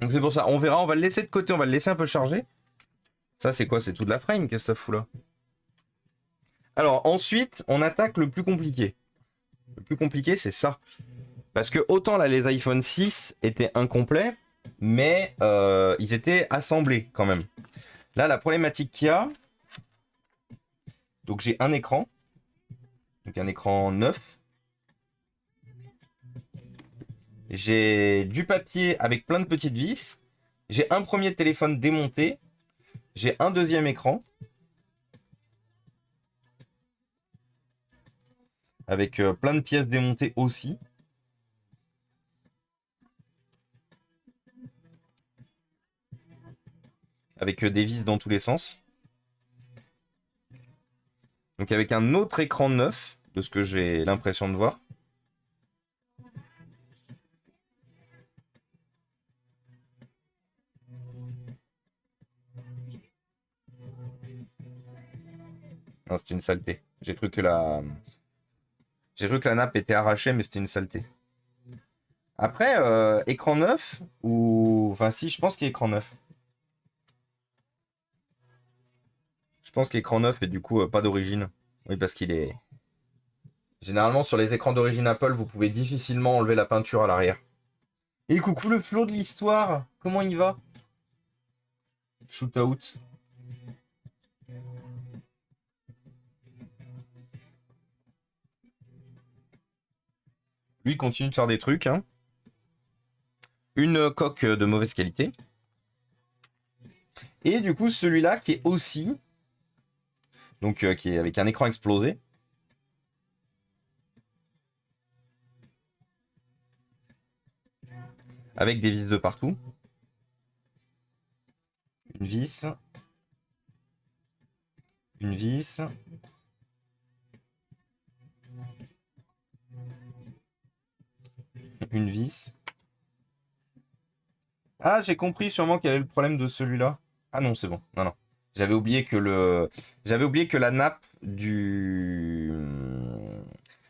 Donc c'est pour ça, on verra, on va le laisser de côté, on va le laisser un peu charger. Ça c'est quoi? C'est tout de la frame, qu'est-ce que ça fout là? Alors ensuite, on attaque le plus compliqué. Le plus compliqué, c'est ça. Parce que autant là, les iPhone 6 étaient incomplets, mais ils étaient assemblés quand même. Là, la problématique qu'il y a, donc j'ai un écran, donc un écran neuf. J'ai du papier avec plein de petites vis. J'ai un premier téléphone démonté. J'ai un deuxième écran. Avec plein de pièces démontées aussi. Avec des vis dans tous les sens. Donc avec un autre écran neuf, de ce que j'ai l'impression de voir. Non, c'était une saleté. J'ai cru que la nappe était arrachée, mais c'était une saleté. Après, écran neuf, ou... Enfin si, je pense qu'il y a écran neuf. Je pense qu'écran neuf et du coup pas d'origine. Oui, parce qu'il est... Généralement, sur les écrans d'origine Apple, vous pouvez difficilement enlever la peinture à l'arrière. Et coucou le flot de l'histoire. Comment il va? Shootout. Lui continue de faire des trucs. Hein. Une coque de mauvaise qualité. Et du coup, celui-là qui est aussi... Donc, qui est avec un écran explosé. Avec des vis de partout. Une vis. Une vis. Une vis. Ah, j'ai compris sûrement quel est le problème de celui-là. Ah non, c'est bon. Non, non. J'avais oublié que le... J'avais oublié que la nappe du...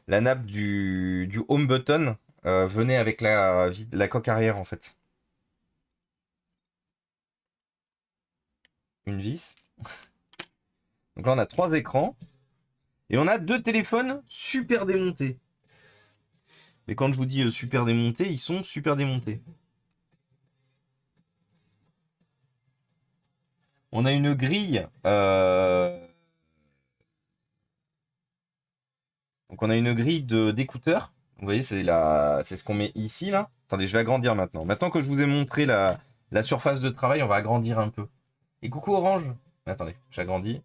La nappe du home button venait avec la coque arrière, en fait. Une vis. Donc là, on a 3 écrans. Et on a 2 téléphones super démontés. Mais quand je vous dis super démontés, ils sont super démontés. On a une grille. Donc on a une grille d'écouteurs. Vous voyez, c'est ce qu'on met ici, là. Attendez, je vais agrandir maintenant. Maintenant que je vous ai montré la surface de travail, on va agrandir un peu. Et coucou Orange. Attendez, j'agrandis.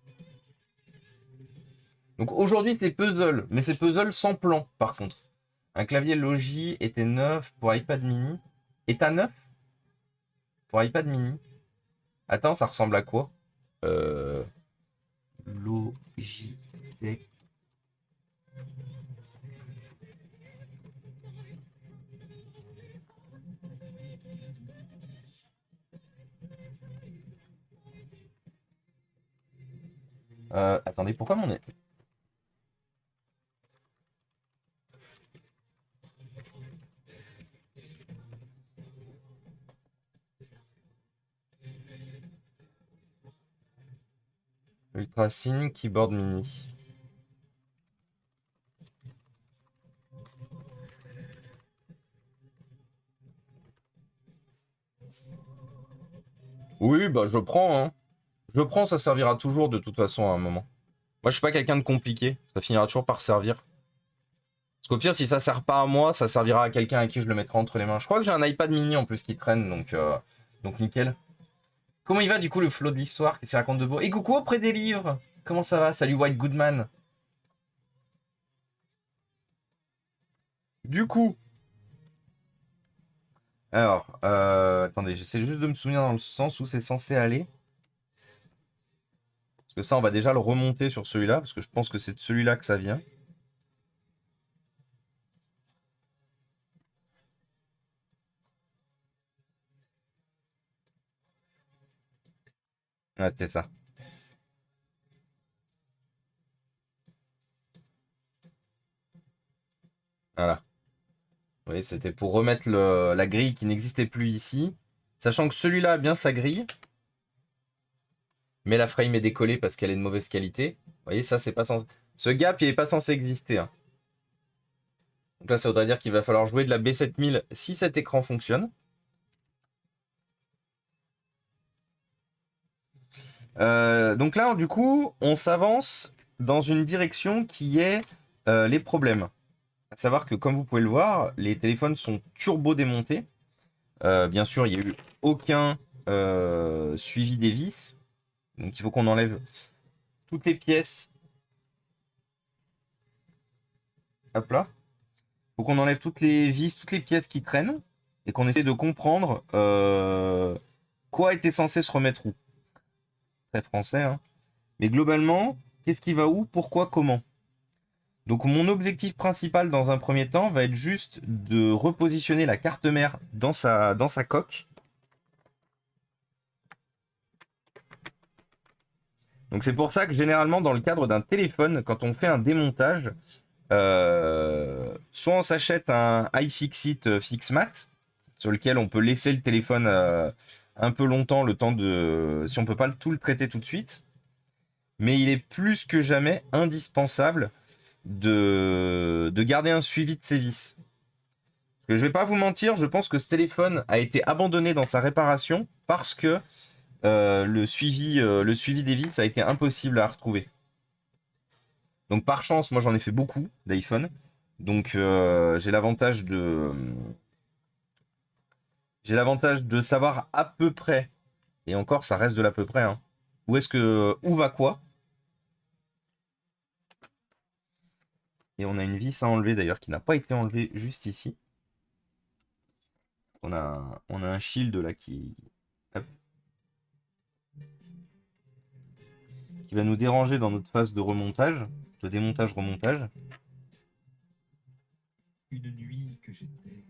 Donc aujourd'hui, c'est puzzle. Mais c'est puzzle sans plan, par contre. Un clavier Logi était neuf pour iPad mini. Est à neuf pour iPad mini. Attends, ça ressemble à quoi? Logitech. Attendez, pourquoi mon... Ultra Thin Keyboard Mini. Oui, bah je prends, hein. Je prends, ça servira toujours de toute façon à un moment. Moi, je suis pas quelqu'un de compliqué. Ça finira toujours par servir. Parce qu'au pire, si ça sert pas à moi, ça servira à quelqu'un à qui je le mettrai entre les mains. Je crois que j'ai un iPad mini en plus qui traîne, donc nickel. Comment il va du coup le flow de l'histoire? Qu'est-ce qu'il raconte de beau? Et coucou auprès des livres! Comment ça va? Salut White Goodman. Du coup, alors, attendez, j'essaie juste de me souvenir dans le sens où c'est censé aller. Parce que ça, on va déjà le remonter sur celui-là, parce que je pense que c'est de celui-là que ça vient. Ouais, c'était ça. Voilà. Oui, c'était pour remettre la grille qui n'existait plus ici. Sachant que celui-là a bien sa grille. Mais la frame est décollée parce qu'elle est de mauvaise qualité. Vous voyez, ça, c'est pas censé... Ce gap, il est pas censé exister. Hein. Donc là, ça voudrait dire qu'il va falloir jouer de la B7000 si cet écran fonctionne. Donc là, du coup, on s'avance dans une direction qui est les problèmes. À savoir que, comme vous pouvez le voir, les téléphones sont turbo démontés. Bien sûr, il n'y a eu aucun suivi des vis. Donc il faut qu'on enlève toutes les pièces. Hop là. Il faut qu'on enlève toutes les vis, toutes les pièces qui traînent. Et qu'on essaie de comprendre quoi était censé se remettre où. Très français, hein. Mais globalement, qu'est-ce qui va où, pourquoi, comment. Donc mon objectif principal dans un premier temps va être juste de repositionner la carte mère dans sa coque. Donc c'est pour ça que généralement dans le cadre d'un téléphone, quand on fait un démontage, soit on s'achète un iFixit FixMat, sur lequel on peut laisser le téléphone un peu longtemps, le temps de... si on peut pas tout le traiter tout de suite. Mais il est plus que jamais indispensable de garder un suivi de ses vis. Parce que je vais pas vous mentir, je pense que ce téléphone a été abandonné dans sa réparation parce que le suivi des vis a été impossible à retrouver. Donc par chance, moi j'en ai fait beaucoup d'iPhone. Donc j'ai l'avantage de savoir à peu près, et encore ça reste de l'à peu près, hein, où va quoi. Et on a une vis à enlever d'ailleurs qui n'a pas été enlevée juste ici. On a un shield là qui va nous déranger dans notre phase de remontage, de démontage-remontage. Une nuit que j'étais.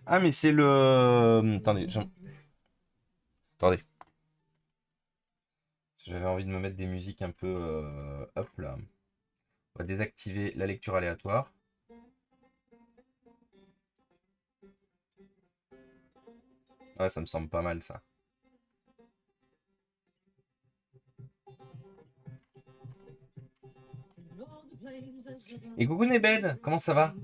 Ah mais c'est le... Attendez, j'avais envie de me mettre des musiques un peu... Hop là. On va désactiver la lecture aléatoire. Ouais, ça me semble pas mal ça. Et coucou Nebed, comment ça va?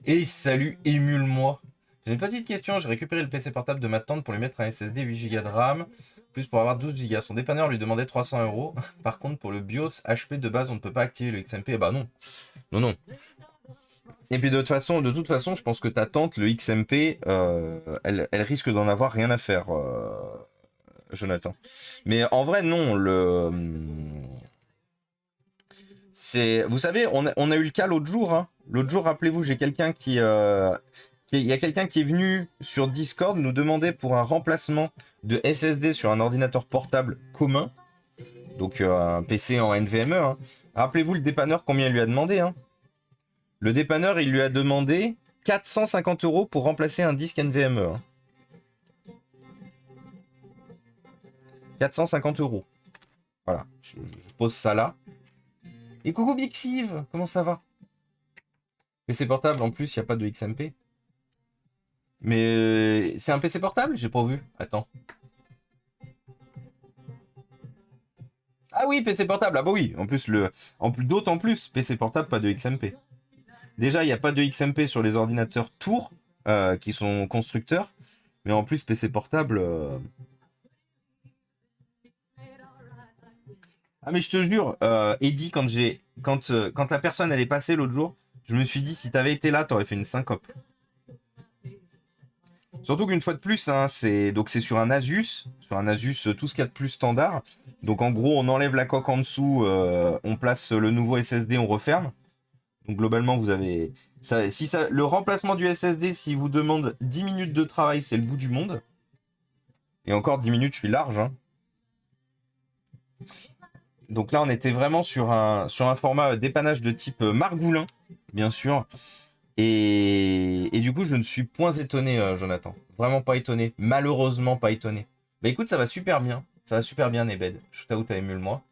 Et salut, émule-moi. J'ai une petite question, j'ai récupéré le PC portable de ma tante pour lui mettre un SSD 8 Go de RAM, plus pour avoir 12 Go. Son dépanneur lui demandait 300 €. Par contre, pour le BIOS HP de base, on ne peut pas activer le XMP. Bah non. Non, non. Et puis de toute façon, je pense que ta tante, le XMP, elle risque d'en avoir rien à faire, Jonathan. Mais en vrai, non. Vous savez, on a eu le cas l'autre jour. Hein. L'autre jour, rappelez-vous, j'ai quelqu'un il y a quelqu'un qui est venu sur Discord nous demander pour un remplacement de SSD sur un ordinateur portable commun. Donc un PC en NVMe. Hein. Rappelez-vous le dépanneur combien il lui a demandé. Hein. Le dépanneur, il lui a demandé 450 € pour remplacer un disque NVMe. Hein. 450 €. Voilà, je pose ça là. Et coucou Bixiv, comment ça va? PC portable, en plus, il n'y a pas de XMP. Mais c'est un PC portable? J'ai pas vu. Attends. Ah oui, PC portable. Ah bah oui. En plus, d'autant plus, PC portable, pas de XMP. Déjà, il n'y a pas de XMP sur les ordinateurs Tour, qui sont constructeurs. Mais en plus, PC portable... Ah mais je te jure, Eddie, quand la personne elle est passée l'autre jour, je me suis dit, si t'avais été là, t'aurais fait une syncope. Surtout qu'une fois de plus, hein, c'est sur un Asus, tout ce qu'il y a de plus standard. Donc en gros, on enlève la coque en dessous, on place le nouveau SSD, on referme. Donc globalement, vous avez... le remplacement du SSD, s'il vous demande 10 minutes de travail, c'est le bout du monde. Et encore 10 minutes, je suis large. Hein. Donc là, on était vraiment sur un format dépannage de type Margoulin, bien sûr. Et du coup, je ne suis point étonné, Jonathan. Vraiment pas étonné. Malheureusement pas étonné. Bah écoute, ça va super bien. Ça va super bien, Nebed. Shootout à émule-moi.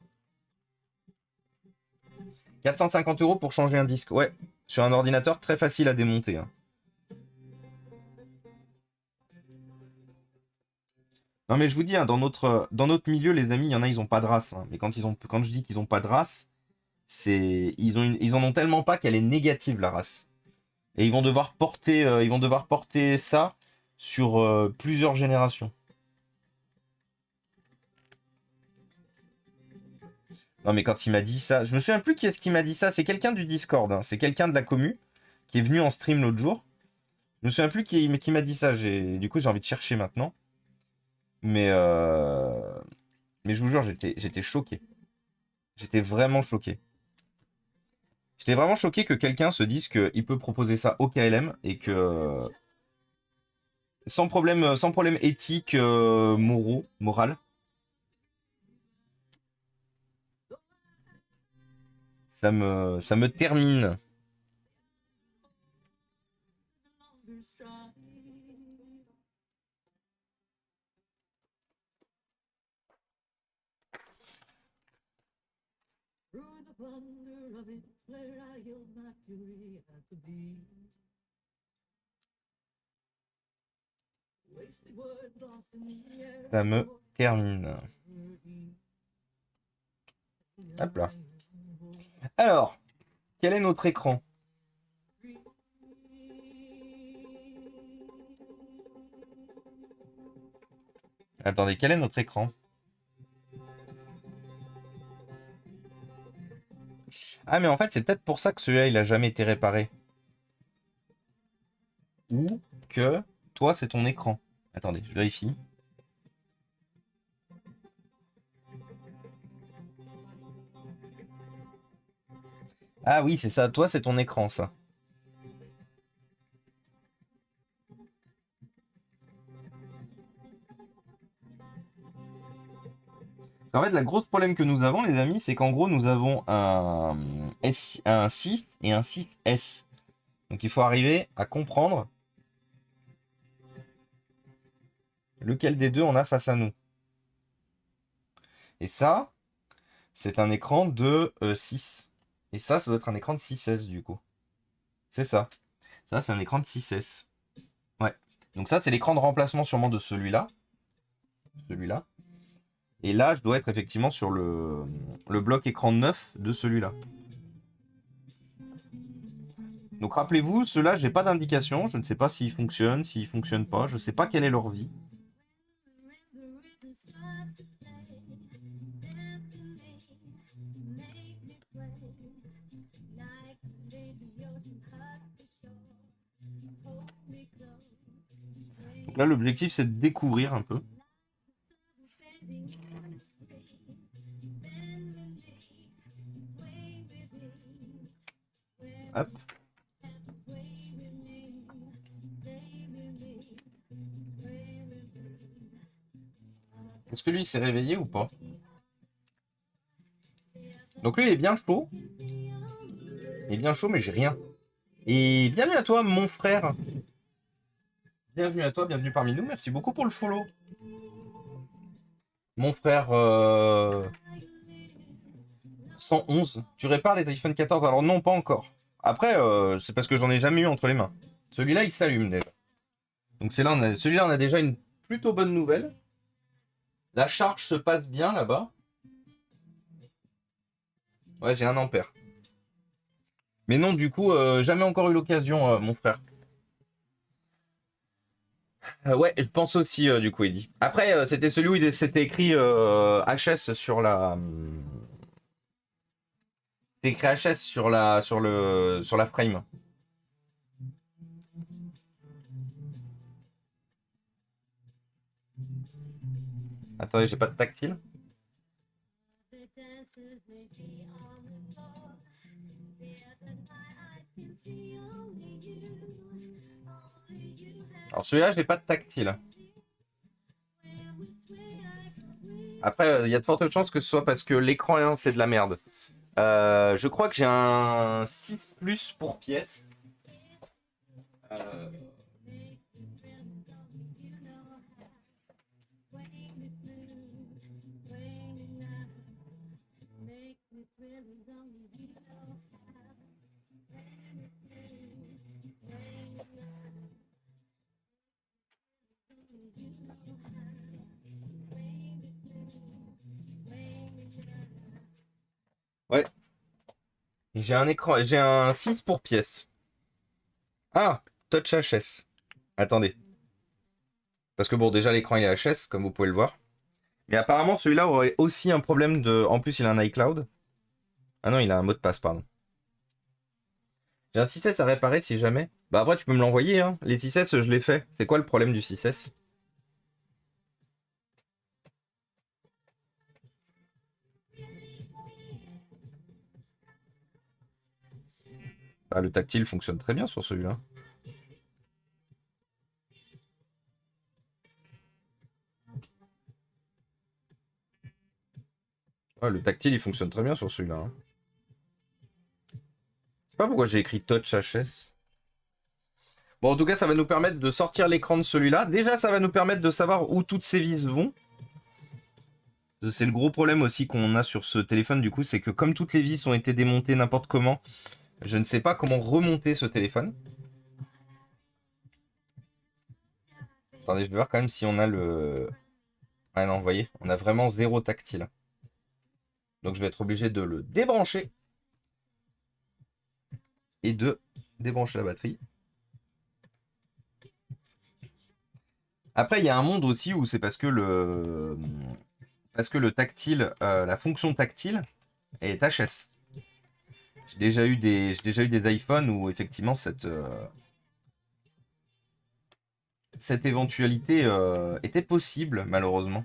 450 € pour changer un disque. Ouais, sur un ordinateur très facile à démonter. Hein. Non mais je vous dis, hein, dans notre milieu, les amis, il y en a, ils ont pas de race, hein. Mais quand je dis qu'ils ont pas de race, ils en ont tellement pas qu'elle est négative la race. Et ils vont devoir porter ça sur plusieurs générations. Non mais quand il m'a dit ça, je me souviens plus qui est-ce qui m'a dit ça. C'est quelqu'un du Discord, hein. C'est quelqu'un de la commu qui est venu en stream l'autre jour. Je me souviens plus qui m'a dit ça. Du coup, j'ai envie de chercher maintenant. Mais, euh, mais je vous jure, j'étais choqué. J'étais vraiment choqué. J'étais vraiment choqué que quelqu'un se dise qu'il peut proposer ça au KLM et que sans problème éthique, moral, ça me termine. Ça me termine. Hop là. Alors, quel est notre écran? Attendez, quel est notre écran? Ah, mais en fait, c'est peut-être pour ça que celui-là, il a jamais été réparé. Ou que toi, c'est ton écran. Attendez, je vérifie. Ah oui, c'est ça. Toi, c'est ton écran, ça. En fait, la grosse problème que nous avons, les amis, c'est qu'en gros, nous avons un 6 et un 6S. Donc, il faut arriver à comprendre lequel des deux on a face à nous. Et ça, c'est un écran de 6. Et ça doit être un écran de 6S, du coup. C'est ça. Ça, c'est un écran de 6S. Ouais. Donc ça, c'est l'écran de remplacement sûrement de celui-là. Celui-là. Et là, je dois être effectivement sur le bloc écran neuf de celui-là. Donc rappelez-vous, ceux-là, j'ai pas d'indication. Je ne sais pas s'ils fonctionnent, s'ils fonctionnent pas. Je ne sais pas quelle est leur vie. Donc là, l'objectif, c'est de découvrir un peu. Hop. Est-ce que lui, il s'est réveillé ou pas? Donc lui, il est bien chaud. Il est bien chaud, mais j'ai rien. Et bienvenue à toi, mon frère. Bienvenue à toi, bienvenue parmi nous. Merci beaucoup pour le follow. Mon frère 111. Tu répares les iPhone 14? Alors non, pas encore. Après, c'est parce que j'en ai jamais eu entre les mains. Celui-là, il s'allume déjà. Donc celui-là, on a déjà une plutôt bonne nouvelle. La charge se passe bien là-bas. Ouais, j'ai 1 ampère. Mais non, du coup, jamais encore eu l'occasion, mon frère. Ouais, je pense aussi, du coup, Eddy. Après, c'était celui où c'était écrit HS sur la. C'était écrit HS sur la frame. Attendez, j'ai pas de tactile. Alors celui-là, j'ai pas de tactile. Après, il y a de fortes chances que ce soit parce que l'écran, hein, c'est de la merde. Je crois que j'ai un 6 plus pour pièce. Euh, Ouais. J'ai un écran, j'ai un 6 pour pièce. Ah, Touch HS. Attendez. Parce que bon, déjà l'écran il est HS, comme vous pouvez le voir. Mais apparemment celui-là aurait aussi un problème de... En plus il a un iCloud. Ah non, il a un mot de passe, pardon. J'ai un 6S à réparer si jamais. Bah après tu peux me l'envoyer, hein. Les 6S je l'ai fait. C'est quoi le problème du 6S? Bah, le tactile fonctionne très bien sur celui-là. Ouais, le tactile il fonctionne très bien sur celui-là, hein. Je sais pas pourquoi j'ai écrit Touch HS. Bon, en tout cas, ça va nous permettre de sortir l'écran de celui-là. Déjà, ça va nous permettre de savoir où toutes ces vis vont. C'est le gros problème aussi qu'on a sur ce téléphone, du coup, c'est que comme toutes les vis ont été démontées n'importe comment, je ne sais pas comment remonter ce téléphone. Attendez, je vais voir quand même si on a le... Ah non, vous voyez, on a vraiment zéro tactile. Donc je vais être obligé de le débrancher. Et de débrancher la batterie. Après, il y a un monde aussi où c'est parce que le tactile, la fonction tactile est HS. J'ai déjà eu des iPhones où effectivement cette éventualité était possible, malheureusement.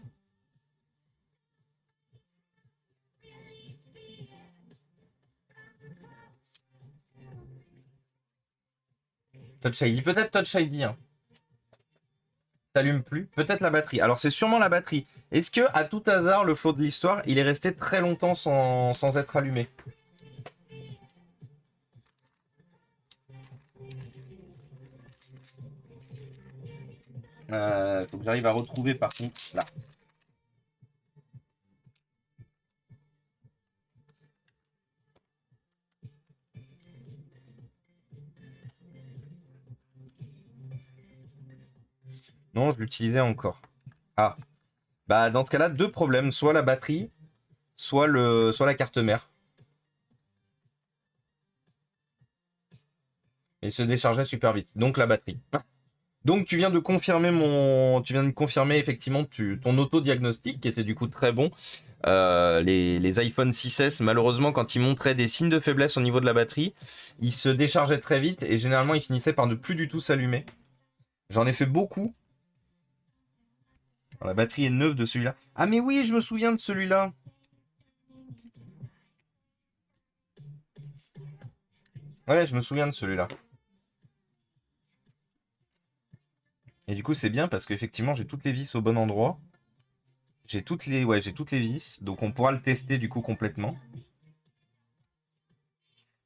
Touch ID, peut-être Touch ID, hein. S'allume plus, peut-être la batterie. Alors c'est sûrement la batterie. Est-ce que, à tout hasard, le flot de l'histoire, il est resté très longtemps sans être allumé? Faut que j'arrive à retrouver par contre là. Non, je l'utilisais encore. Ah. Bah dans ce cas-là, deux problèmes. Soit la batterie, soit la carte mère. Il se déchargeait super vite. Donc la batterie. Donc tu viens de confirmer effectivement ton auto-diagnostic qui était du coup très bon. Les iPhone 6S, malheureusement, quand ils montraient des signes de faiblesse au niveau de la batterie, ils se déchargeaient très vite et généralement ils finissaient par ne plus du tout s'allumer. J'en ai fait beaucoup. Alors, la batterie est neuve de celui-là. Ah mais oui, je me souviens de celui-là. Ouais, je me souviens de celui-là. Et du coup, c'est bien parce qu'effectivement, j'ai toutes les vis au bon endroit. J'ai toutes les vis, donc on pourra le tester du coup complètement.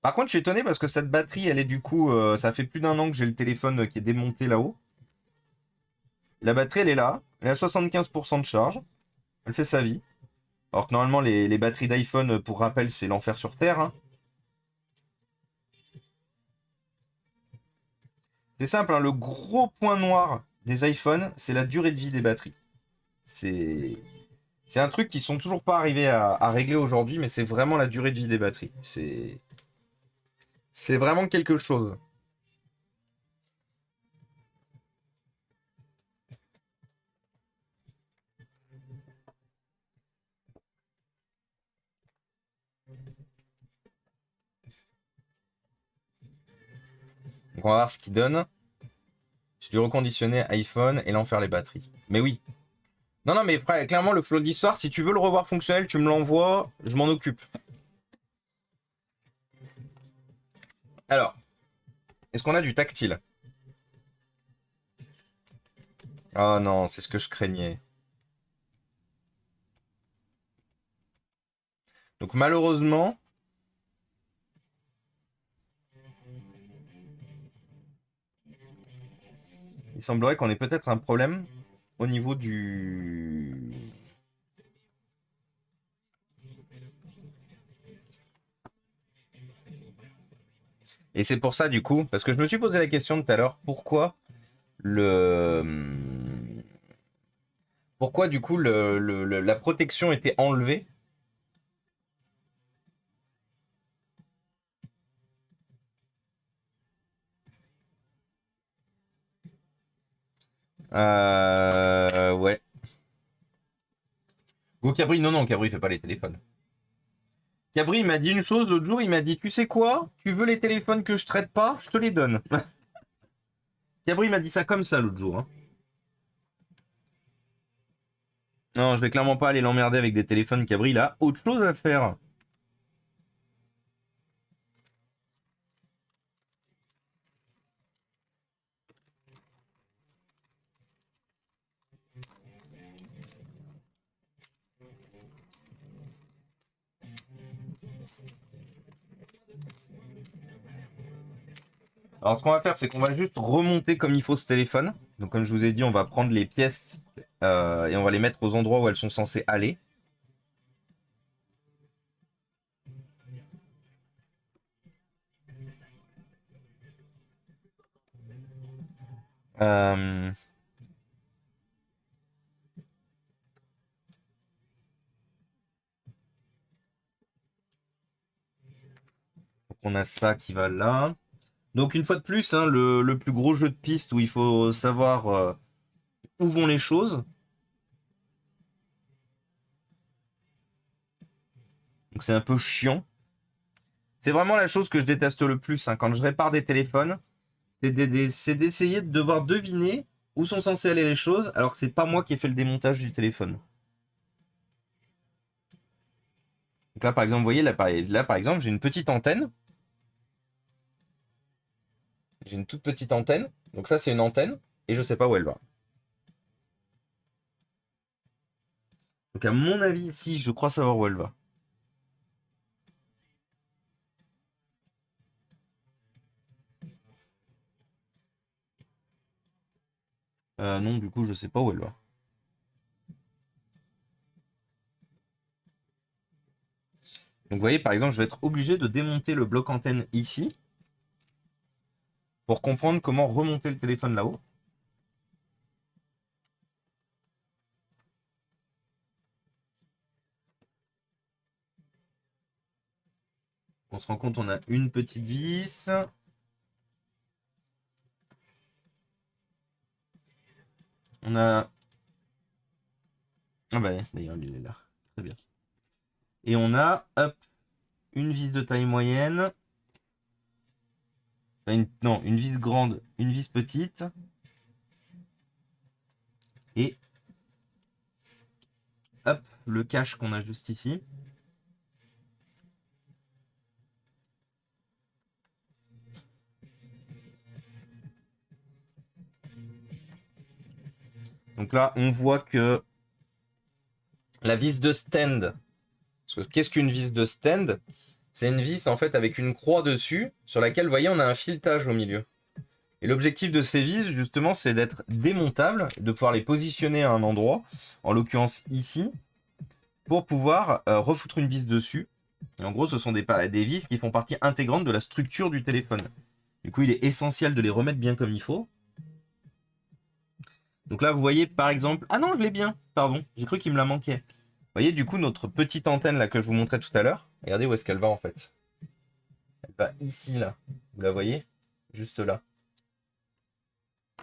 Par contre, je suis étonné parce que cette batterie, elle est du coup, ça fait plus d'un an que j'ai le téléphone qui est démonté là-haut. La batterie, elle est là, elle est à 75% de charge, elle fait sa vie. Alors que normalement, les batteries d'iPhone, pour rappel, c'est l'enfer sur Terre, hein. C'est simple, hein, le gros point noir des iPhones, c'est la durée de vie des batteries. C'est c'est un truc qu'ils sont toujours pas arrivés à régler aujourd'hui, mais c'est vraiment la durée de vie des batteries. C'est vraiment quelque chose. Donc on va voir ce qu'il donne. J'ai dû reconditionner iPhone et l'enfer les batteries. Mais oui. Non, non, mais frère, clairement, le flow d'histoire, si tu veux le revoir fonctionnel, tu me l'envoies, je m'en occupe. Alors, est-ce qu'on a du tactile? Ah non, c'est ce que je craignais. Donc malheureusement, il semblerait qu'on ait peut-être un problème au niveau du... Et c'est pour ça du coup, parce que je me suis posé la question tout à l'heure, le... Pourquoi du coup la protection était enlevée? Ouais. Go Cabri, non, non, Cabri fait pas les téléphones. Cabri, il m'a dit une chose l'autre jour, il m'a dit, tu sais quoi? Tu veux les téléphones que je traite pas? Je te les donne. Cabri m'a dit ça comme ça l'autre jour. Hein. Non, je vais clairement pas aller l'emmerder avec des téléphones. Cabri, il a autre chose à faire. Alors, ce qu'on va faire, c'est qu'on va juste remonter comme il faut ce téléphone. Donc, comme je vous ai dit, on va prendre les pièces et on va les mettre aux endroits où elles sont censées aller. Euh... Donc, on a ça qui va là. Donc, une fois de plus, hein, le plus gros jeu de piste où il faut savoir où vont les choses. Donc, c'est un peu chiant. C'est vraiment la chose que je déteste le plus hein, quand je répare des téléphones. C'est d'essayer de devoir deviner où sont censées aller les choses alors que c'est pas moi qui ai fait le démontage du téléphone. Donc là, par exemple, vous voyez, là, par exemple, j'ai une petite antenne. J'ai une toute petite antenne. Donc ça, c'est une antenne. Et je sais pas où elle va. Donc à mon avis, si, je crois savoir où elle va. Non, du coup, je sais pas où elle va. Donc vous voyez, par exemple, je vais être obligé de démonter le bloc antenne ici pour comprendre comment remonter le téléphone là-haut. On se rend compte, on a une petite vis. On a... Ah bah d'ailleurs, il est là. Très bien. Et on a, hop, une vis de taille moyenne. Enfin, non, une vis grande, une vis petite. Et hop, le cache qu'on a juste ici. Donc là, on voit que la vis de stand. Qu'est-ce qu'une vis de stand? C'est une vis en fait avec une croix dessus sur laquelle, vous voyez, on a un filetage au milieu. Et l'objectif de ces vis, justement, c'est d'être démontables, de pouvoir les positionner à un endroit, en l'occurrence ici, pour pouvoir refoutre une vis dessus. Et en gros, ce sont des vis qui font partie intégrante de la structure du téléphone. Du coup, il est essentiel de les remettre bien comme il faut. Donc là, vous voyez, par exemple... Ah non, je l'ai bien, pardon, j'ai cru qu'il me la manquait. Vous voyez, du coup, notre petite antenne là que je vous montrais tout à l'heure, regardez où est-ce qu'elle va en fait. Elle va ici, là. Vous la voyez? Juste là.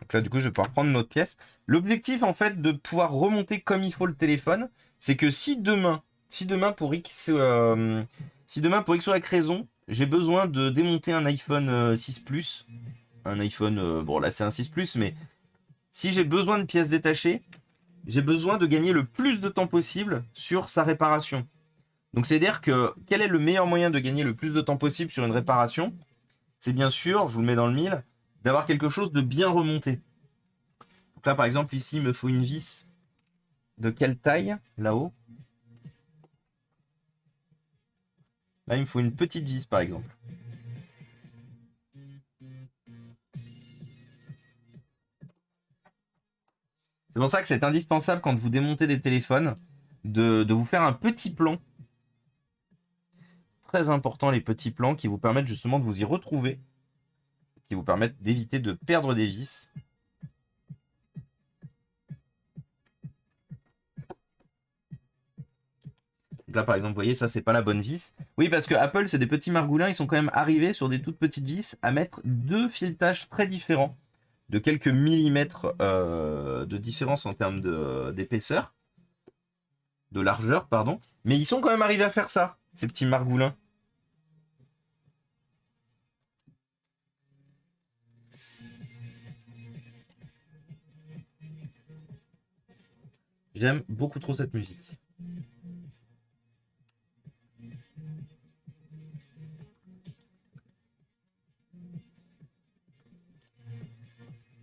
Donc là, du coup, je vais pouvoir prendre notre pièce. L'objectif, en fait, de pouvoir remonter comme il faut le téléphone, c'est que si demain pour X ou Y raison, j'ai besoin de démonter un iPhone 6 Plus, un iPhone, bon là c'est un 6 Plus, mais si j'ai besoin de pièces détachées, j'ai besoin de gagner le plus de temps possible sur sa réparation. Donc c'est-à-dire que quel est le meilleur moyen de gagner le plus de temps possible sur une réparation? C'est bien sûr, je vous le mets dans le mille, d'avoir quelque chose de bien remonté. Donc là par exemple ici il me faut une vis de quelle taille là-haut? Là il me faut une petite vis par exemple. C'est pour ça que c'est indispensable quand vous démontez des téléphones de vous faire un petit plan. Très important les petits plans qui vous permettent justement de vous y retrouver, qui vous permettent d'éviter de perdre des vis. Donc là par exemple, vous voyez, ça c'est pas la bonne vis. Oui, parce que Apple c'est des petits margoulins, ils sont quand même arrivés sur des toutes petites vis à mettre deux filetages très différents de quelques millimètres de différence en termes d'épaisseur, de largeur, pardon. Mais ils sont quand même arrivés à faire ça, ces petits margoulins. J'aime beaucoup trop cette musique.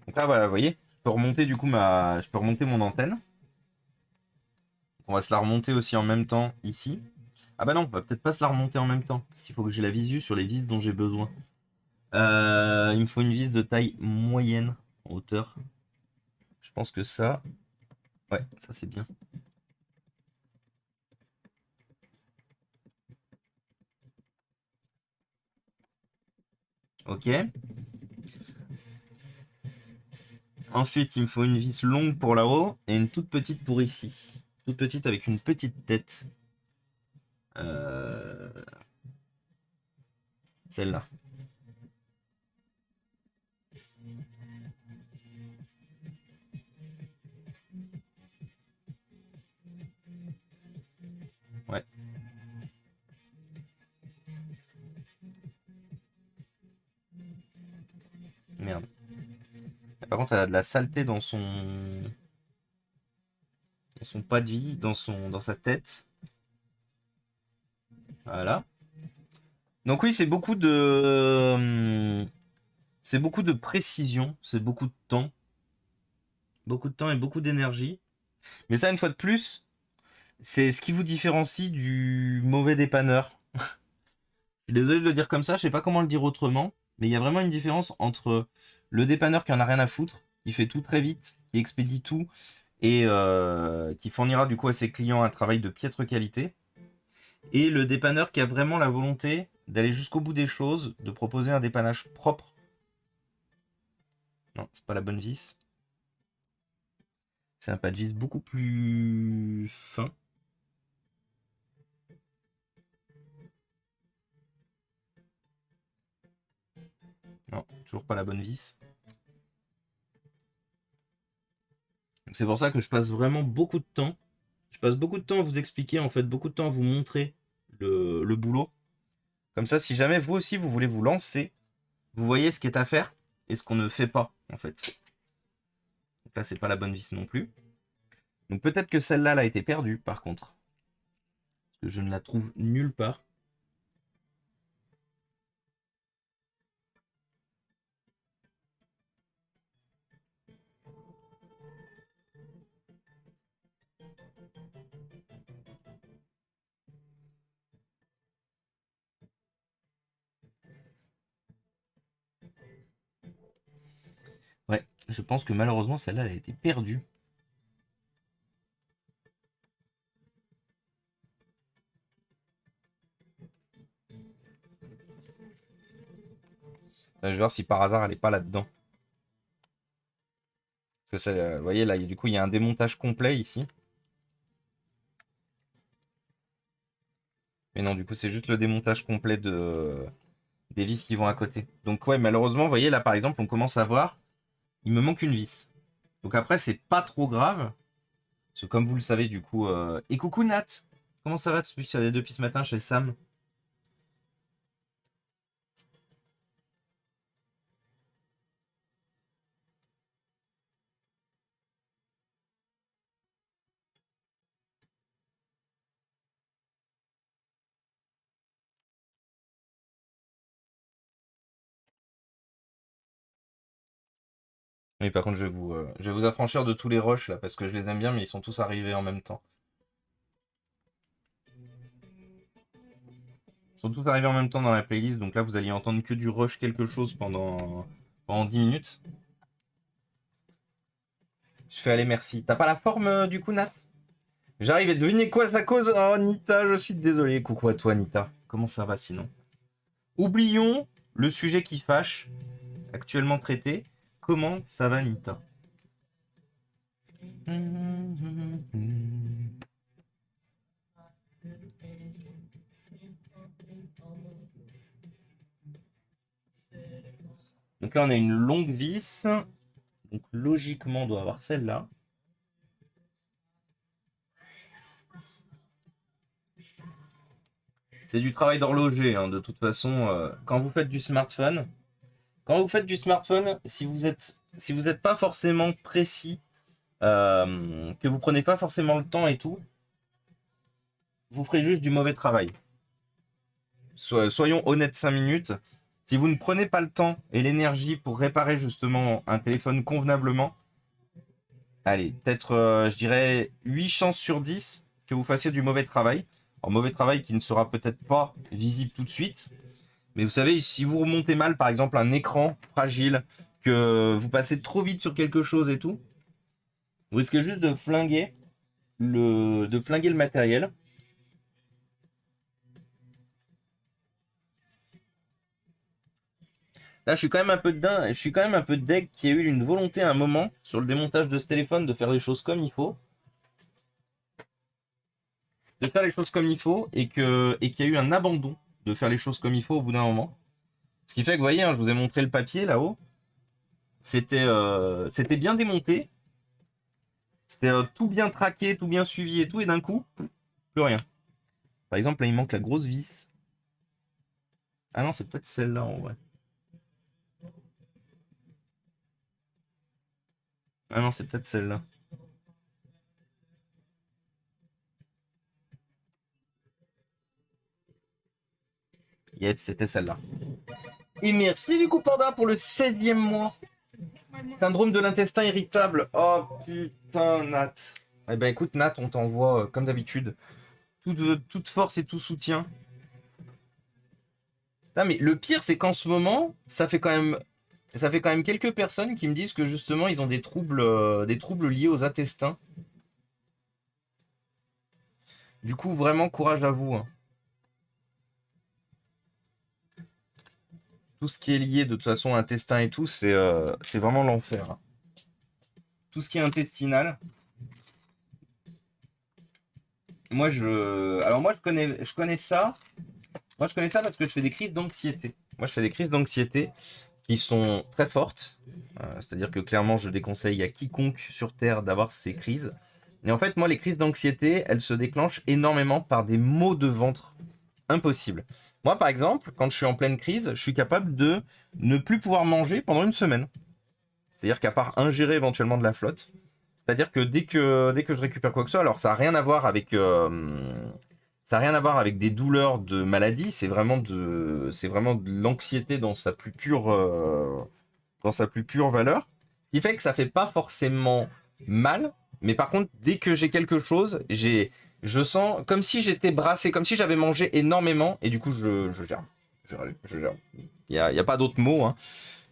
Donc là, voilà, vous voyez, je peux remonter du coup je peux remonter mon antenne. On va se la remonter aussi en même temps ici. Ah bah non, on va peut-être pas se la remonter en même temps, parce qu'il faut que j'ai la visu sur les vis dont j'ai besoin. Il me faut une vis de taille moyenne en hauteur. Je pense que ça... Ouais, ça c'est bien. Ok. Ensuite, il me faut une vis longue pour là-haut et une toute petite pour ici. Toute petite avec une petite tête. Euh, Celle-là. Ouais. Merde. Par contre, elle a de la saleté dans son pas de vie, dans sa tête. Voilà. Donc oui, c'est beaucoup de précision, c'est beaucoup de temps. Beaucoup de temps et beaucoup d'énergie. Mais ça, une fois de plus, c'est ce qui vous différencie du mauvais dépanneur. Je suis désolé de le dire comme ça, je sais pas comment le dire autrement, mais il y a vraiment une différence entre le dépanneur qui en a rien à foutre, qui fait tout très vite, qui expédie tout et qui fournira du coup à ses clients un travail de piètre qualité, et le dépanneur qui a vraiment la volonté d'aller jusqu'au bout des choses, de proposer un dépannage propre. Non, c'est pas la bonne vis. C'est un pas de vis beaucoup plus fin. Non, toujours pas la bonne vis. C'est pour ça que je passe vraiment beaucoup de temps. Je passe beaucoup de temps à vous expliquer, en fait, beaucoup de temps à vous montrer le boulot. Comme ça, si jamais vous aussi vous voulez vous lancer, vous voyez ce qui est à faire et ce qu'on ne fait pas, en fait. Donc là, c'est pas la bonne vis non plus. Donc peut-être que celle-là, elle a été perdue, par contre. Parce que je ne la trouve nulle part. Ouais, je pense que malheureusement, celle-là, elle a été perdue. Là, je vais voir si par hasard, elle n'est pas là-dedans. Parce que ça, vous voyez, là, du coup, il y a un démontage complet ici. Mais non, du coup, c'est juste le démontage complet des vis qui vont à côté. Donc ouais, malheureusement, vous voyez, là, par exemple, on commence à voir, il me manque une vis. Donc après, c'est pas trop grave. Parce que comme vous le savez, du coup... Et coucou Nat! Comment ça va depuis ce matin chez Sam? Oui, par contre, je vais vous affranchir de tous les rushs, là, parce que je les aime bien, mais ils sont tous arrivés en même temps. Ils sont tous arrivés en même temps dans la playlist, donc là, vous alliez entendre que du rush quelque chose pendant 10 minutes. Je fais aller, merci. T'as pas la forme, du coup, Nat? J'arrive et devinez quoi ça cause? Oh, Nita, je suis désolé. Coucou à toi, Nita. Comment ça va sinon? Oublions le sujet qui fâche, actuellement traité. Comment ça va, Nita? Donc là, on a une longue vis Donc logiquement, on doit avoir celle-là. C'est du travail d'horloger, hein, de toute façon. Quand vous faites du smartphone, si vous êtes pas forcément précis, que vous prenez pas forcément le temps et tout, vous ferez juste du mauvais travail. Soyons honnêtes 5 minutes. Si vous ne prenez pas le temps et l'énergie pour réparer justement un téléphone convenablement, allez, peut-être, je dirais, 8 chances sur 10 que vous fassiez du mauvais travail. Un mauvais travail qui ne sera peut-être pas visible tout de suite. Mais vous savez, si vous remontez mal, par exemple, un écran fragile, que vous passez trop vite sur quelque chose et tout, vous risquez juste de flinguer le matériel. Là, je suis quand même un peu dedans, je suis quand même un peu deg qu'il y ait eu une volonté à un moment sur le démontage de ce téléphone de faire les choses comme il faut. De faire les choses comme il faut et qu'il y a eu un abandon de faire les choses comme il faut au bout d'un moment. Ce qui fait que, vous voyez, hein, je vous ai montré le papier là-haut. C'était bien démonté. C'était tout bien traqué, tout bien suivi et tout. Et d'un coup, plus rien. Par exemple, là, il manque la grosse vis. Ah non, c'est peut-être celle-là en vrai. Ah non, c'est peut-être celle-là. Yes, c'était celle-là. Et merci du coup Panda pour le 16e mois. Syndrome de l'intestin irritable. Oh putain, Nat. Eh ben écoute, Nat, on t'envoie, comme d'habitude, toute force et tout soutien. Putain, mais le pire, c'est qu'en ce moment, ça fait quand même quelques personnes qui me disent que justement, ils ont des troubles liés aux intestins. Du coup, vraiment, courage à vous, hein. Tout ce qui est lié de toute façon à intestin et tout, c'est vraiment l'enfer, hein. Tout ce qui est intestinal. Alors moi, je connais ça. Moi, je connais ça parce que je fais des crises d'anxiété. Moi, je fais des crises d'anxiété qui sont très fortes. C'est-à-dire que clairement, je déconseille à quiconque sur Terre d'avoir ces crises. Et en fait, moi, les crises d'anxiété, elles se déclenchent énormément par des maux de ventre impossibles. Moi, par exemple, quand je suis en pleine crise, je suis capable de ne plus pouvoir manger pendant une semaine. C'est-à-dire qu'à part ingérer éventuellement de la flotte, c'est-à-dire que dès que je récupère quoi que ce soit, alors ça a rien à voir avec des douleurs de maladie, c'est vraiment de l'anxiété dans sa plus pure valeur. Ce qui fait que ça fait pas forcément mal, mais par contre, dès que j'ai quelque chose, je sens comme si j'étais brassé, comme si j'avais mangé énormément, et du coup, je gère. Je gère. Il y a pas d'autre mot, hein.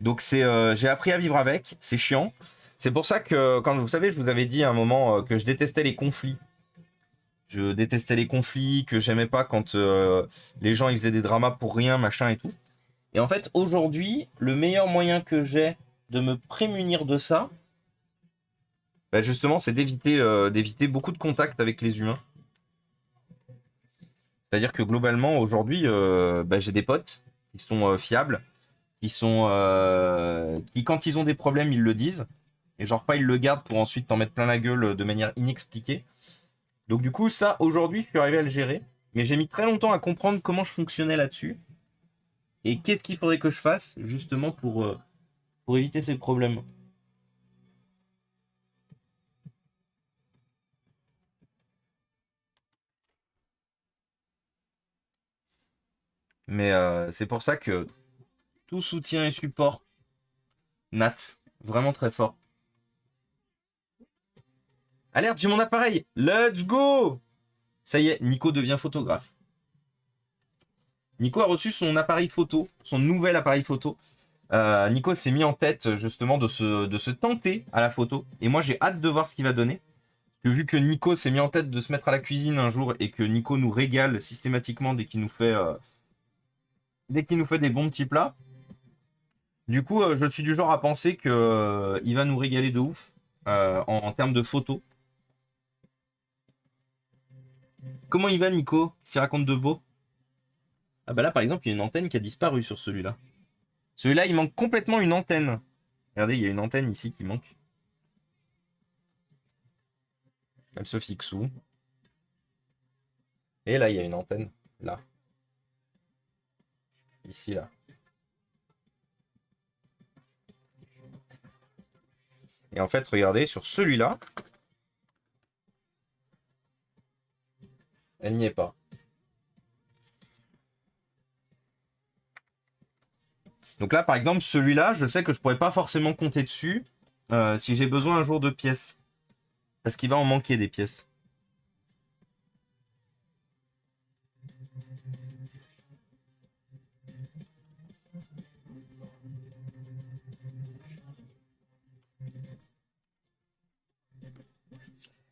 Donc j'ai appris à vivre avec, c'est chiant. C'est pour ça que, quand vous savez, je vous avais dit à un moment que je détestais les conflits. Je détestais les conflits, que j'aimais pas quand les gens ils faisaient des dramas pour rien, machin et tout. Et en fait, aujourd'hui, le meilleur moyen que j'ai de me prémunir de ça, bah justement, c'est d'éviter beaucoup de contacts avec les humains. C'est-à-dire que globalement, aujourd'hui, bah, j'ai des potes qui sont fiables, qui quand ils ont des problèmes, ils le disent. Et genre pas ils le gardent pour ensuite t'en mettre plein la gueule de manière inexpliquée. Donc du coup, ça, aujourd'hui, je suis arrivé à le gérer. Mais j'ai mis très longtemps à comprendre comment je fonctionnais là-dessus. Et qu'est-ce qu'il faudrait que je fasse, justement, pour éviter ces problèmes. Mais c'est pour ça que tout soutien et support, Nat, vraiment très fort. Alerte, j'ai mon appareil. Let's go. Ça y est, Nico devient photographe. Nico a reçu son appareil photo, son nouvel appareil photo. Nico s'est mis en tête justement de se tenter à la photo. Et moi j'ai hâte de voir ce qu'il va donner. Que vu que Nico s'est mis en tête de se mettre à la cuisine un jour et que Nico nous régale systématiquement dès qu'il nous fait des bons petits plats. Du coup, je suis du genre à penser que il va nous régaler de ouf en termes de photos. Comment il va Nico, s'il raconte de beau? Ah bah là par exemple il y a une antenne qui a disparu sur celui-là. Celui-là il manque complètement une antenne. Regardez, il y a une antenne ici qui manque. Elle se fixe où? Et là, il y a une antenne. Là. Ici, là. Et en fait, regardez, sur celui-là, elle n'y est pas. Donc là, par exemple, celui-là, je sais que je pourrais pas forcément compter dessus si j'ai besoin un jour de pièces. Parce qu'il va en manquer des pièces.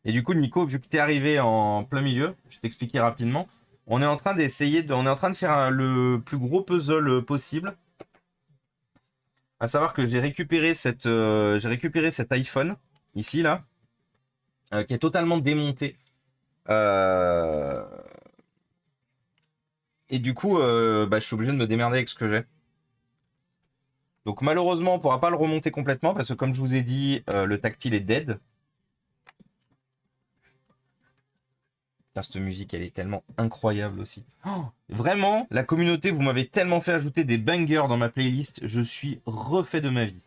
Et du coup, Nico, vu que tu es arrivé en plein milieu, je vais t'expliquer rapidement. On est en train d'essayer on est en train de faire le plus gros puzzle possible. À savoir que j'ai récupéré cet iPhone ici là, qui est totalement démonté. Euh, Et du coup, bah, je suis obligé de me démerder avec ce que j'ai. Donc malheureusement, on pourra pas le remonter complètement parce que comme je vous ai dit, le tactile est dead. Putain, cette musique, elle est tellement incroyable aussi. Oh, vraiment, la communauté, vous m'avez tellement fait ajouter des bangers dans ma playlist. Je suis refait de ma vie.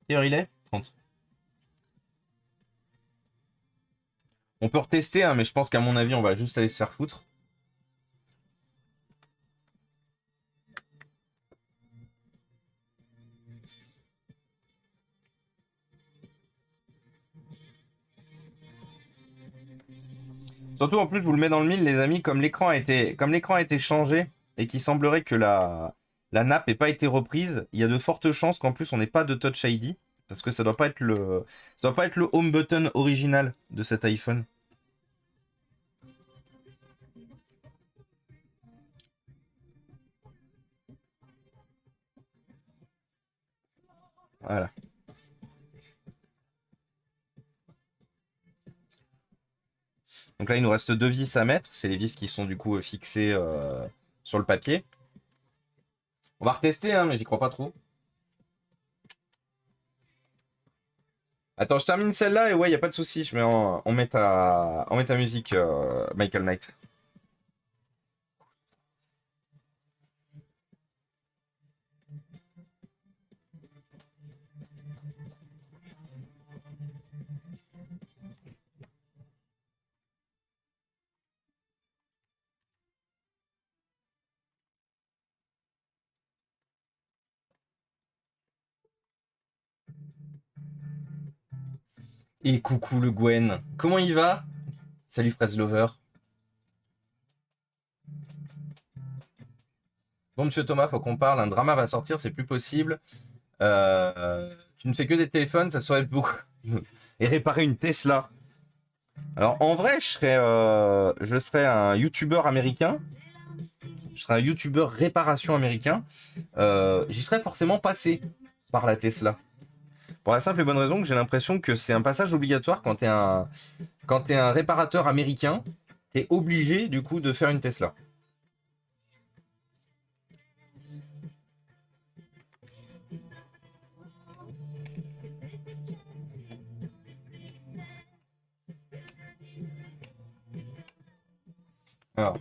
Quelle heure il est 30. On peut retester, hein, mais je pense qu'à mon avis, on va juste aller se faire foutre. Surtout, en plus, je vous le mets dans le mille, les amis, comme l'écran a été changé et qu'il semblerait que la nappe n'ait pas été reprise, il y a de fortes chances qu'en plus, on n'ait pas de Touch ID. Parce que ça doit pas être ça doit pas être le home button original de cet iPhone. Voilà. Donc là, il nous reste 2 vis à mettre. C'est les vis qui sont du coup fixées sur le papier. On va retester, hein, mais j'y crois pas trop. Attends, je termine celle-là et ouais, y a pas de souci. On met ta musique, Michael Knight. Et coucou le Gwen. Comment il va? Salut Fraise Lover. Bon, monsieur Thomas, faut qu'on parle. Un drama va sortir, c'est plus possible. Tu ne fais que des téléphones, ça serait beaucoup. Et réparer une Tesla. Alors en vrai, je serais un youtubeur américain. Je serais un youtubeur réparation américain. J'y serais forcément passé par la Tesla. Pour la simple et bonne raison que j'ai l'impression que c'est un passage obligatoire quand t'es un réparateur américain. T'es obligé du coup de faire une Tesla. Alors,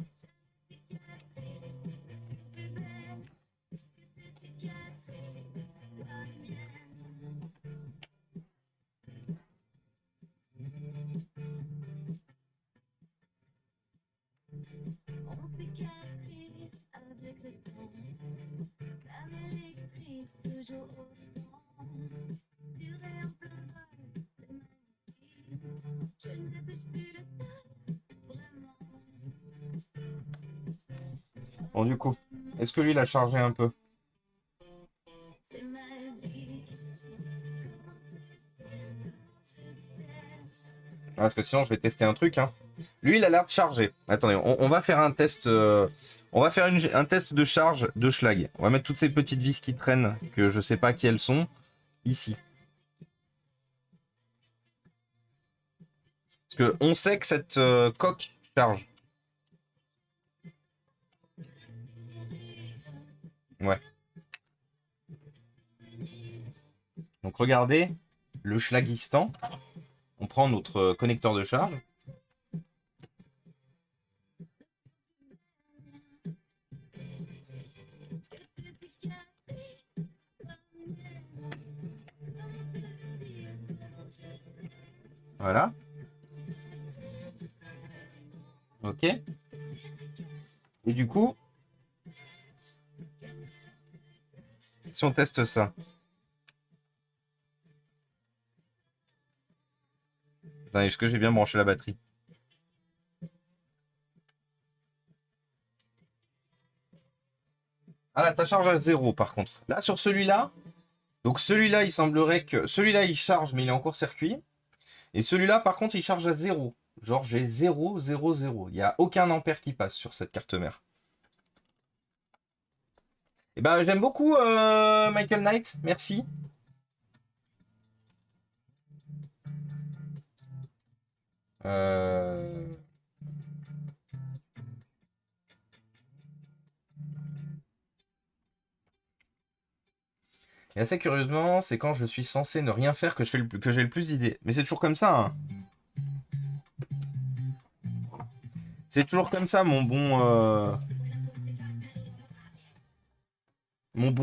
bon du coup, est-ce que lui il a chargé un peu? Parce que sinon je vais tester un truc, hein. Lui il a l'air de charger. Attendez, on va faire un test. On va faire un test de charge de Schlag. On va mettre toutes ces petites vis qui traînent, que je sais pas qui elles sont, ici. Parce que on sait que cette coque charge. Ouais. Donc regardez, le Schlagistan. On prend notre connecteur de charge. Voilà. Ok. Et du coup, si on teste ça. Attendez, est-ce que j'ai bien branché la batterie? Ah là, ça charge à 0 par contre. Là, sur celui-là, donc celui-là, il semblerait que... Celui-là, il charge, mais il est en court-circuit. Et celui-là, par contre, il charge à 0. Genre, j'ai 0, 0, 0. Il n'y a aucun ampère qui passe sur cette carte mère. Eh ben, j'aime beaucoup Michael Knight. Merci. Et assez curieusement, c'est quand je suis censé ne rien faire que j'ai le plus d'idées. Mais c'est toujours comme ça, hein. C'est toujours comme ça, mon bon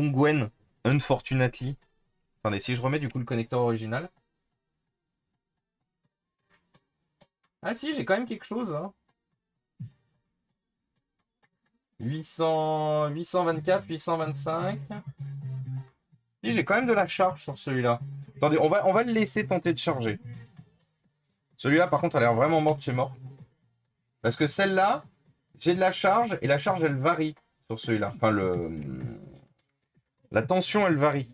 Gwen. Unfortunately. Attendez, si je remets du coup le connecteur original. Ah si, j'ai quand même quelque chose, hein. 824, 825. Si, j'ai quand même de la charge sur celui-là. Attendez, on va le laisser tenter de charger. Celui-là, par contre, a l'air vraiment mort de chez mort. Parce que celle-là, j'ai de la charge, et la charge, elle varie sur celui-là. Enfin, la tension, elle varie.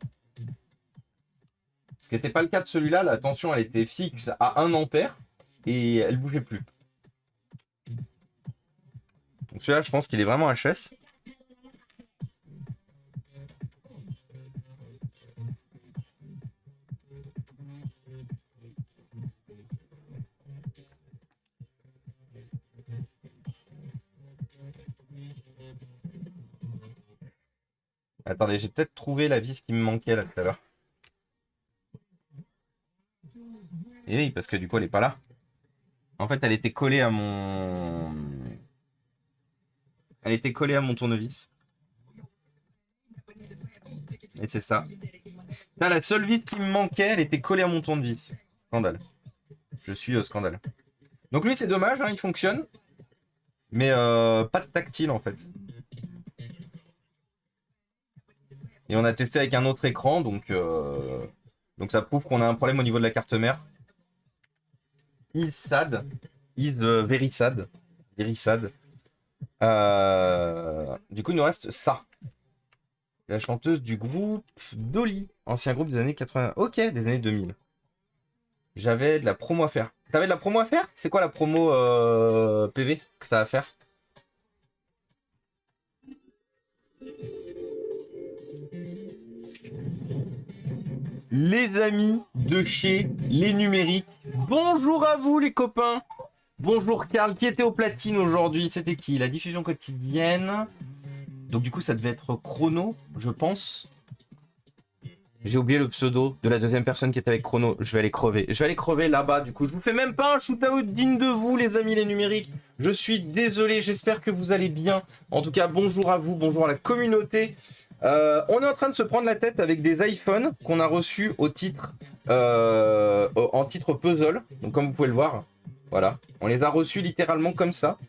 Ce qui n'était pas le cas de celui-là, la tension, elle était fixe à 1 ampère, et elle bougeait plus. Donc celui-là, je pense qu'il est vraiment HS. Attendez, j'ai peut-être trouvé la vis qui me manquait là tout à l'heure. Et oui, parce que du coup, elle est pas là. En fait, elle était collée à mon... Elle était collée à mon tournevis. Et c'est ça. Putain, la seule vis qui me manquait, elle était collée à mon tournevis. Scandale. Je suis au scandale. Donc lui, c'est dommage, hein, il fonctionne. Mais pas de tactile, en fait. Et on a testé avec un autre écran, donc ça prouve qu'on a un problème au niveau de la carte mère. Is sad. Is very sad. Very sad. Du coup, il nous reste ça. La chanteuse du groupe Dolly. Ancien groupe des années 80. Ok, des années 2000. J'avais de la promo à faire. T'avais de la promo à faire? C'est quoi la promo PV que t'as à faire? Les amis de chez Les Numériques. Bonjour à vous les copains. Bonjour Karl, qui était au platine aujourd'hui? C'était qui? La diffusion quotidienne. Donc du coup ça devait être Chrono, je pense. J'ai oublié le pseudo de la deuxième personne qui était avec Chrono. Je vais aller crever. Je vais aller crever là-bas du coup. Je vous fais même pas un shoot-out digne de vous les amis les numériques. Je suis désolé, j'espère que vous allez bien. En tout cas, bonjour à vous, bonjour à la communauté. On est en train de se prendre la tête avec des iPhones qu'on a reçus au titre, en titre puzzle. Donc comme vous pouvez le voir, voilà. On les a reçus littéralement comme ça.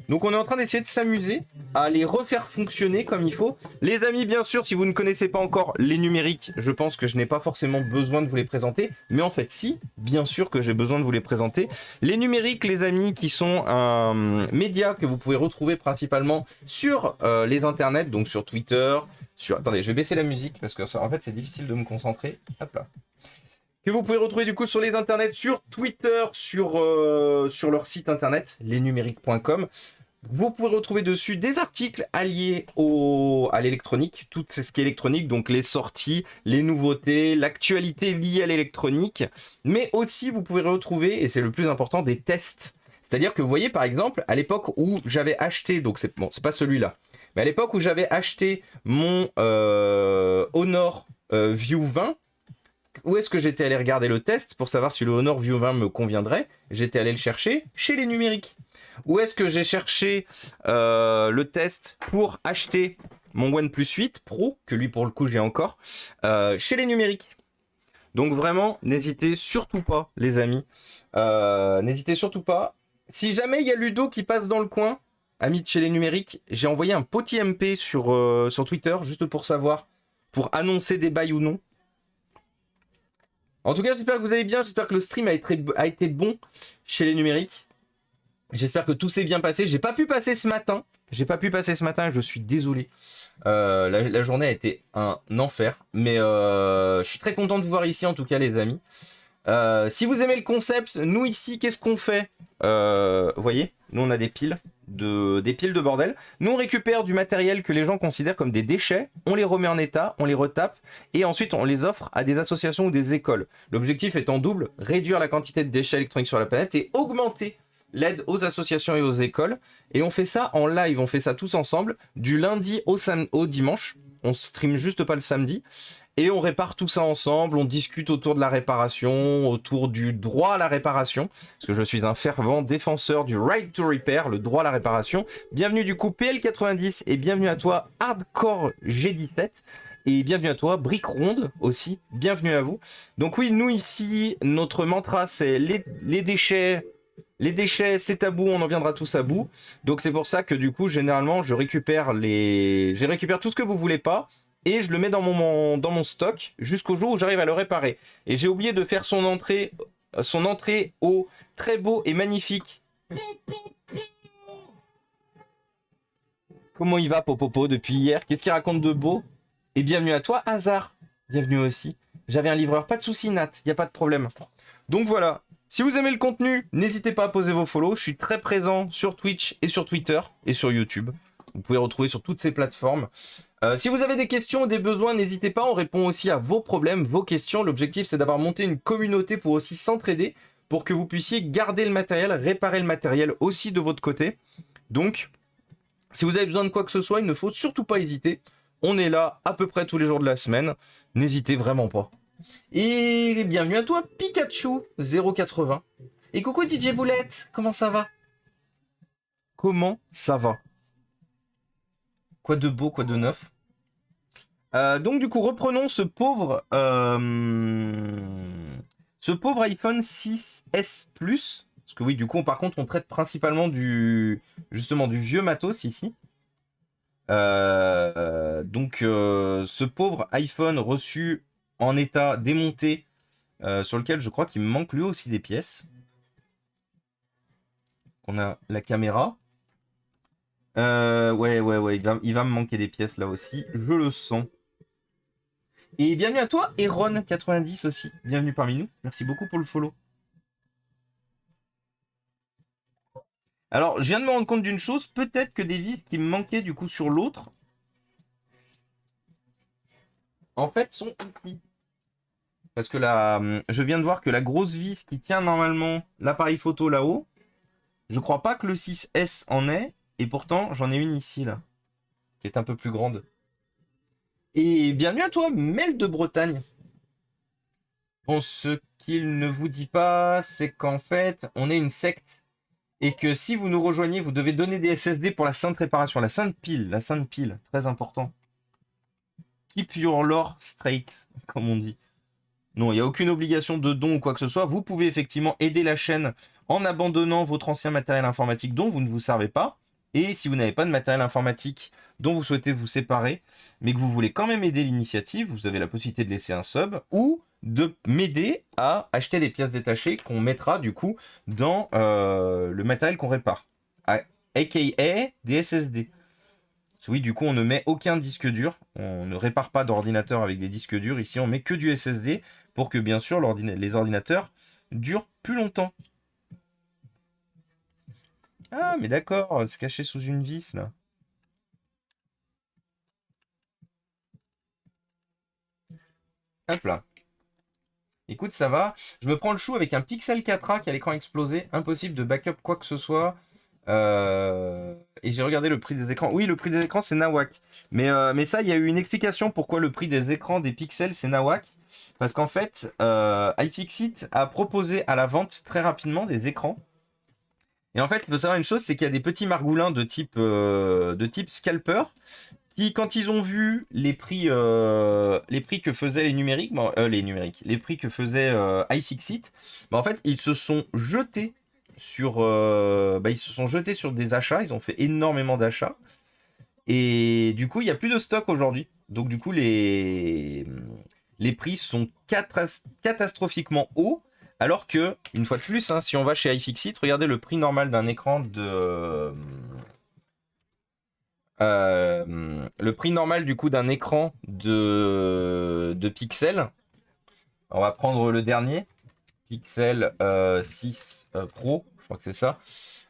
Donc on est en train d'essayer de s'amuser à les refaire fonctionner comme il faut. Les amis, bien sûr, si vous ne connaissez pas encore les numériques, je pense que je n'ai pas forcément besoin de vous les présenter. Mais en fait, si, bien sûr que j'ai besoin de vous les présenter. Les numériques, les amis, qui sont un média que vous pouvez retrouver principalement sur les internets, donc sur Twitter, sur... Attendez, je vais baisser la musique parce que en fait, c'est difficile de me concentrer. Hop là. Que vous pouvez retrouver du coup sur les internets, sur Twitter, sur leur site internet, lesnumériques.com. Vous pouvez retrouver dessus des articles alliés à l'électronique, tout ce qui est électronique, donc les sorties, les nouveautés, l'actualité liée à l'électronique. Mais aussi, vous pouvez retrouver, et c'est le plus important, des tests. C'est-à-dire que vous voyez, par exemple, à l'époque où j'avais acheté, donc c'est bon, c'est pas celui-là, Mais à l'époque où j'avais acheté mon Honor View 20, où est-ce que j'étais allé regarder le test pour savoir si le Honor View 20 me conviendrait? J'étais allé le chercher chez les numériques. Où est-ce que j'ai cherché le test pour acheter mon OnePlus 8 Pro, que lui pour le coup j'ai encore, chez les numériques. Donc vraiment, n'hésitez surtout pas, les amis. N'hésitez surtout pas. Si jamais il y a Ludo qui passe dans le coin, ami de chez les numériques, j'ai envoyé un petit MP sur Twitter, juste pour savoir, pour annoncer des bails ou non. En tout cas, j'espère que vous allez bien. J'espère que le stream a été bon chez les numériques. J'espère que tout s'est bien passé. J'ai pas pu passer ce matin. Je suis désolé. La journée a été un enfer. Mais je suis très content de vous voir ici, en tout cas, les amis. Si vous aimez le concept, nous ici, qu'est-ce qu'on fait? Vous voyez, nous on a des piles de bordel. Nous on récupère du matériel que les gens considèrent comme des déchets, on les remet en état, on les retape et ensuite on les offre à des associations ou des écoles. L'objectif étant double, réduire la quantité de déchets électroniques sur la planète et augmenter l'aide aux associations et aux écoles. Et on fait ça en live, on fait ça tous ensemble, du lundi au dimanche. On stream juste pas le samedi. Et on répare tout ça ensemble, on discute autour de la réparation, autour du droit à la réparation, parce que je suis un fervent défenseur du right to repair, le droit à la réparation. Bienvenue du coup PL90 et bienvenue à toi Hardcore G17 et bienvenue à toi Brick Ronde aussi, bienvenue à vous. Donc oui, nous ici, notre mantra c'est les déchets. Les déchets, c'est tabou, on en viendra tous à bout. Donc c'est pour ça que du coup, généralement, je récupère tout ce que vous voulez pas et je le mets dans mon stock jusqu'au jour où j'arrive à le réparer. Et j'ai oublié de faire son entrée au très beau et magnifique. Comment il va, Popopo, depuis hier? Qu'est-ce qu'il raconte de beau? Et bienvenue à toi, Hazard. Bienvenue aussi. J'avais un livreur, pas de soucis, Nat, il n'y a pas de problème. Donc voilà. Si vous aimez le contenu, n'hésitez pas à poser vos follow. Je suis très présent sur Twitch et sur Twitter et sur YouTube. Vous pouvez retrouver sur toutes ces plateformes. Si vous avez des questions ou des besoins, n'hésitez pas. On répond aussi à vos problèmes, vos questions. L'objectif, c'est d'avoir monté une communauté pour aussi s'entraider, pour que vous puissiez garder le matériel, réparer le matériel aussi de votre côté. Donc, si vous avez besoin de quoi que ce soit, il ne faut surtout pas hésiter. On est là à peu près tous les jours de la semaine. N'hésitez vraiment pas. Et bienvenue à toi, Pikachu 080. Et coucou DJ Boulette, comment ça va? Comment ça va? Quoi de beau, quoi de neuf? Donc du coup, reprenons ce pauvre iPhone 6S Plus. Parce que oui, du coup, par contre, on traite principalement justement du vieux matos ici. Donc ce pauvre iPhone reçu en état démonté, sur lequel je crois qu'il me manque lui aussi des pièces. On a la caméra. Ouais, il va me manquer des pièces là aussi, je le sens. Et bienvenue à toi, Eron90 aussi. Bienvenue parmi nous. Merci beaucoup pour le follow. Alors, je viens de me rendre compte d'une chose. Peut-être que des vis qui me manquaient du coup sur l'autre, en fait, sont ici. Parce que là, je viens de voir que la grosse vis qui tient normalement l'appareil photo là-haut, je crois pas que le 6S en ait. Et pourtant, j'en ai une ici, là, qui est un peu plus grande. Et bienvenue à toi, Mel de Bretagne. Bon, ce qu'il ne vous dit pas, c'est qu'en fait, on est une secte. Et que si vous nous rejoignez, vous devez donner des SSD pour la sainte réparation. La sainte pile, très important. Keep your lore straight, comme on dit. Non, il n'y a aucune obligation de don ou quoi que ce soit. Vous pouvez effectivement aider la chaîne en abandonnant votre ancien matériel informatique dont vous ne vous servez pas. Et si vous n'avez pas de matériel informatique dont vous souhaitez vous séparer, mais que vous voulez quand même aider l'initiative, vous avez la possibilité de laisser un sub ou de m'aider à acheter des pièces détachées qu'on mettra du coup dans le matériel qu'on répare. AKA des SSD. Oui, du coup, on ne met aucun disque dur. On ne répare pas d'ordinateur avec des disques durs. Ici, on met que du SSD pour que, bien sûr, les ordinateurs durent plus longtemps. Ah, mais d'accord, c'est caché sous une vis, là. Hop là. Écoute, ça va. Je me prends le chou avec un Pixel 4a qui a l'écran explosé. Impossible de backup quoi que ce soit. Et j'ai regardé le prix des écrans. Oui, le prix des écrans, c'est nawak. Mais ça, il y a eu une explication pourquoi le prix des écrans des pixels, c'est nawak. Parce qu'en fait, iFixit a proposé à la vente très rapidement des écrans. Et en fait, il faut savoir une chose, c'est qu'il y a des petits margoulins de type scalper qui, quand ils ont vu les prix que faisaient les prix que faisait iFixit, bah, en fait, ils se sont jetés sur des achats. Ils ont fait énormément d'achats. Et du coup, il n'y a plus de stock aujourd'hui. Donc, du coup, les prix sont catastrophiquement hauts. Alors que, une fois de plus, hein, si on va chez iFixit, regardez le prix normal d'un écran le prix normal du coup d'un écran de Pixel. On va prendre le dernier. Pixel 6 Pro, je crois que c'est ça.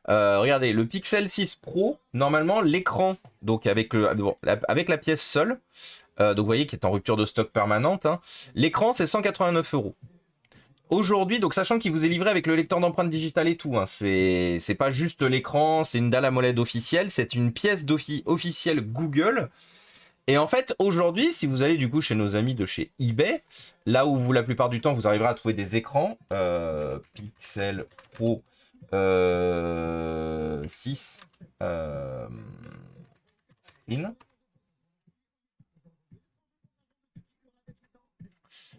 Regardez, le Pixel 6 Pro, normalement l'écran, donc avec la pièce seule, donc vous voyez qu'il est en rupture de stock permanente, hein, l'écran c'est 189 euros. Aujourd'hui, donc sachant qu'il vous est livré avec le lecteur d'empreintes digitales et tout, hein, c'est pas juste l'écran, c'est une dalle AMOLED officielle, c'est une pièce officielle Google. Et en fait, aujourd'hui, si vous allez du coup chez nos amis de chez eBay, là où vous, la plupart du temps, vous arriverez à trouver des écrans Pixel Pro 6 screen.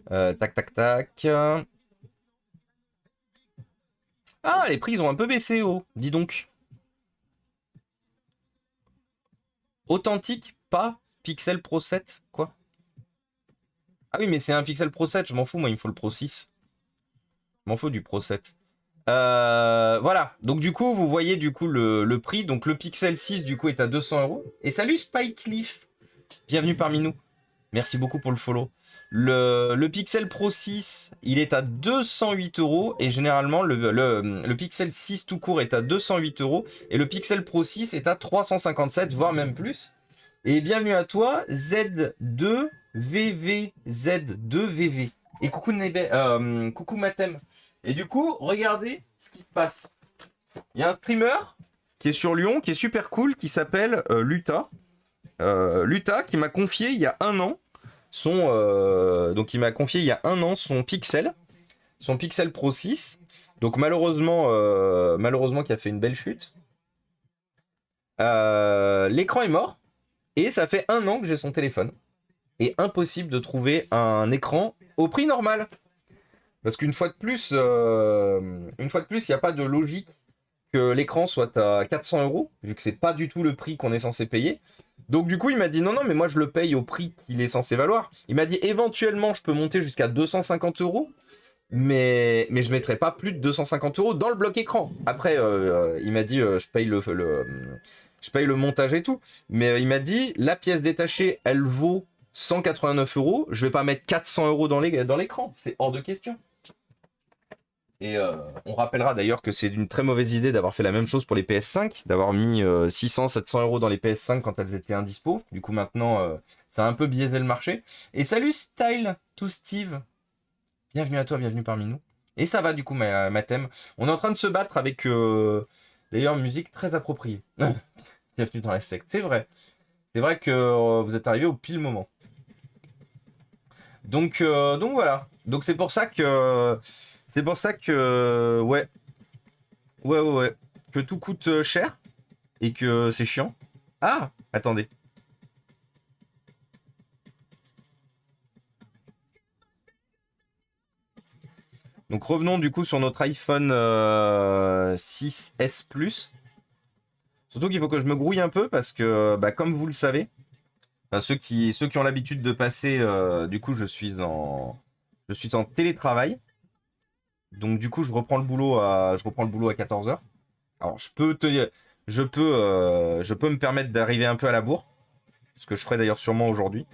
Tac, tac, tac. Ah, les prix ils ont un peu baissé, oh, dis donc. Authentique, pas Pixel Pro 7, quoi? Ah oui, mais c'est un Pixel Pro 7, je m'en fous, moi, il me faut le Pro 6. Je m'en fous du Pro 7. Voilà, donc du coup, vous voyez du coup le prix. Donc le Pixel 6, du coup, est à 200 euros. Et salut Spike Cliff, bienvenue parmi nous. Merci beaucoup pour le follow. Le Pixel Pro 6, il est à 208 euros. Et généralement, le Pixel 6 tout court est à 208 euros. Et le Pixel Pro 6 est à 357, voire même plus. Et bienvenue à toi, Z2VV. Z2VV. Et coucou, coucou Matem. Et du coup, regardez ce qui se passe. Il y a un streamer qui est sur Lyon, qui est super cool, qui s'appelle Luta. Luta, qui m'a confié il y a un an donc il m'a confié il y a un an son Pixel Pro 6. Donc malheureusement qui a fait une belle chute. L'écran est mort et ça fait un an que j'ai son téléphone. Et impossible de trouver un écran au prix normal. Parce qu'une fois de plus, il n'y a pas de logique que l'écran soit à 400 euros, vu que c'est pas du tout le prix qu'on est censé payer. Donc du coup, il m'a dit non, mais moi je le paye au prix qu'il est censé valoir. Il m'a dit éventuellement, je peux monter jusqu'à 250 euros, mais je mettrai pas plus de 250 euros dans le bloc écran. Après, il m'a dit je paye je paye le montage et tout. Mais il m'a dit la pièce détachée, elle vaut 189 euros. Je vais pas mettre 400 euros dans l'écran. C'est hors de question. Et on rappellera d'ailleurs que c'est une très mauvaise idée d'avoir fait la même chose pour les PS5, d'avoir mis 600-700 euros dans les PS5 quand elles étaient indispo. Du coup maintenant, ça a un peu biaisé le marché. Et salut Style to Steve. Bienvenue à toi, bienvenue parmi nous. Et ça va du coup ma thème. On est en train de se battre avec d'ailleurs une musique très appropriée. Bienvenue dans la secte, c'est vrai. C'est vrai que vous êtes arrivé au pile moment. Donc voilà. Donc c'est pour ça que... ouais. Ouais. Que tout coûte cher et que c'est chiant. Ah, attendez. Donc revenons du coup sur notre iPhone 6S Plus. Surtout qu'il faut que je me grouille un peu parce que, bah, comme vous le savez, enfin, ceux qui ont l'habitude de passer, du coup, je suis en télétravail. Donc du coup, je reprends le boulot à 14h. Alors je peux me permettre d'arriver un peu à la bourre, ce que je ferai d'ailleurs sûrement aujourd'hui.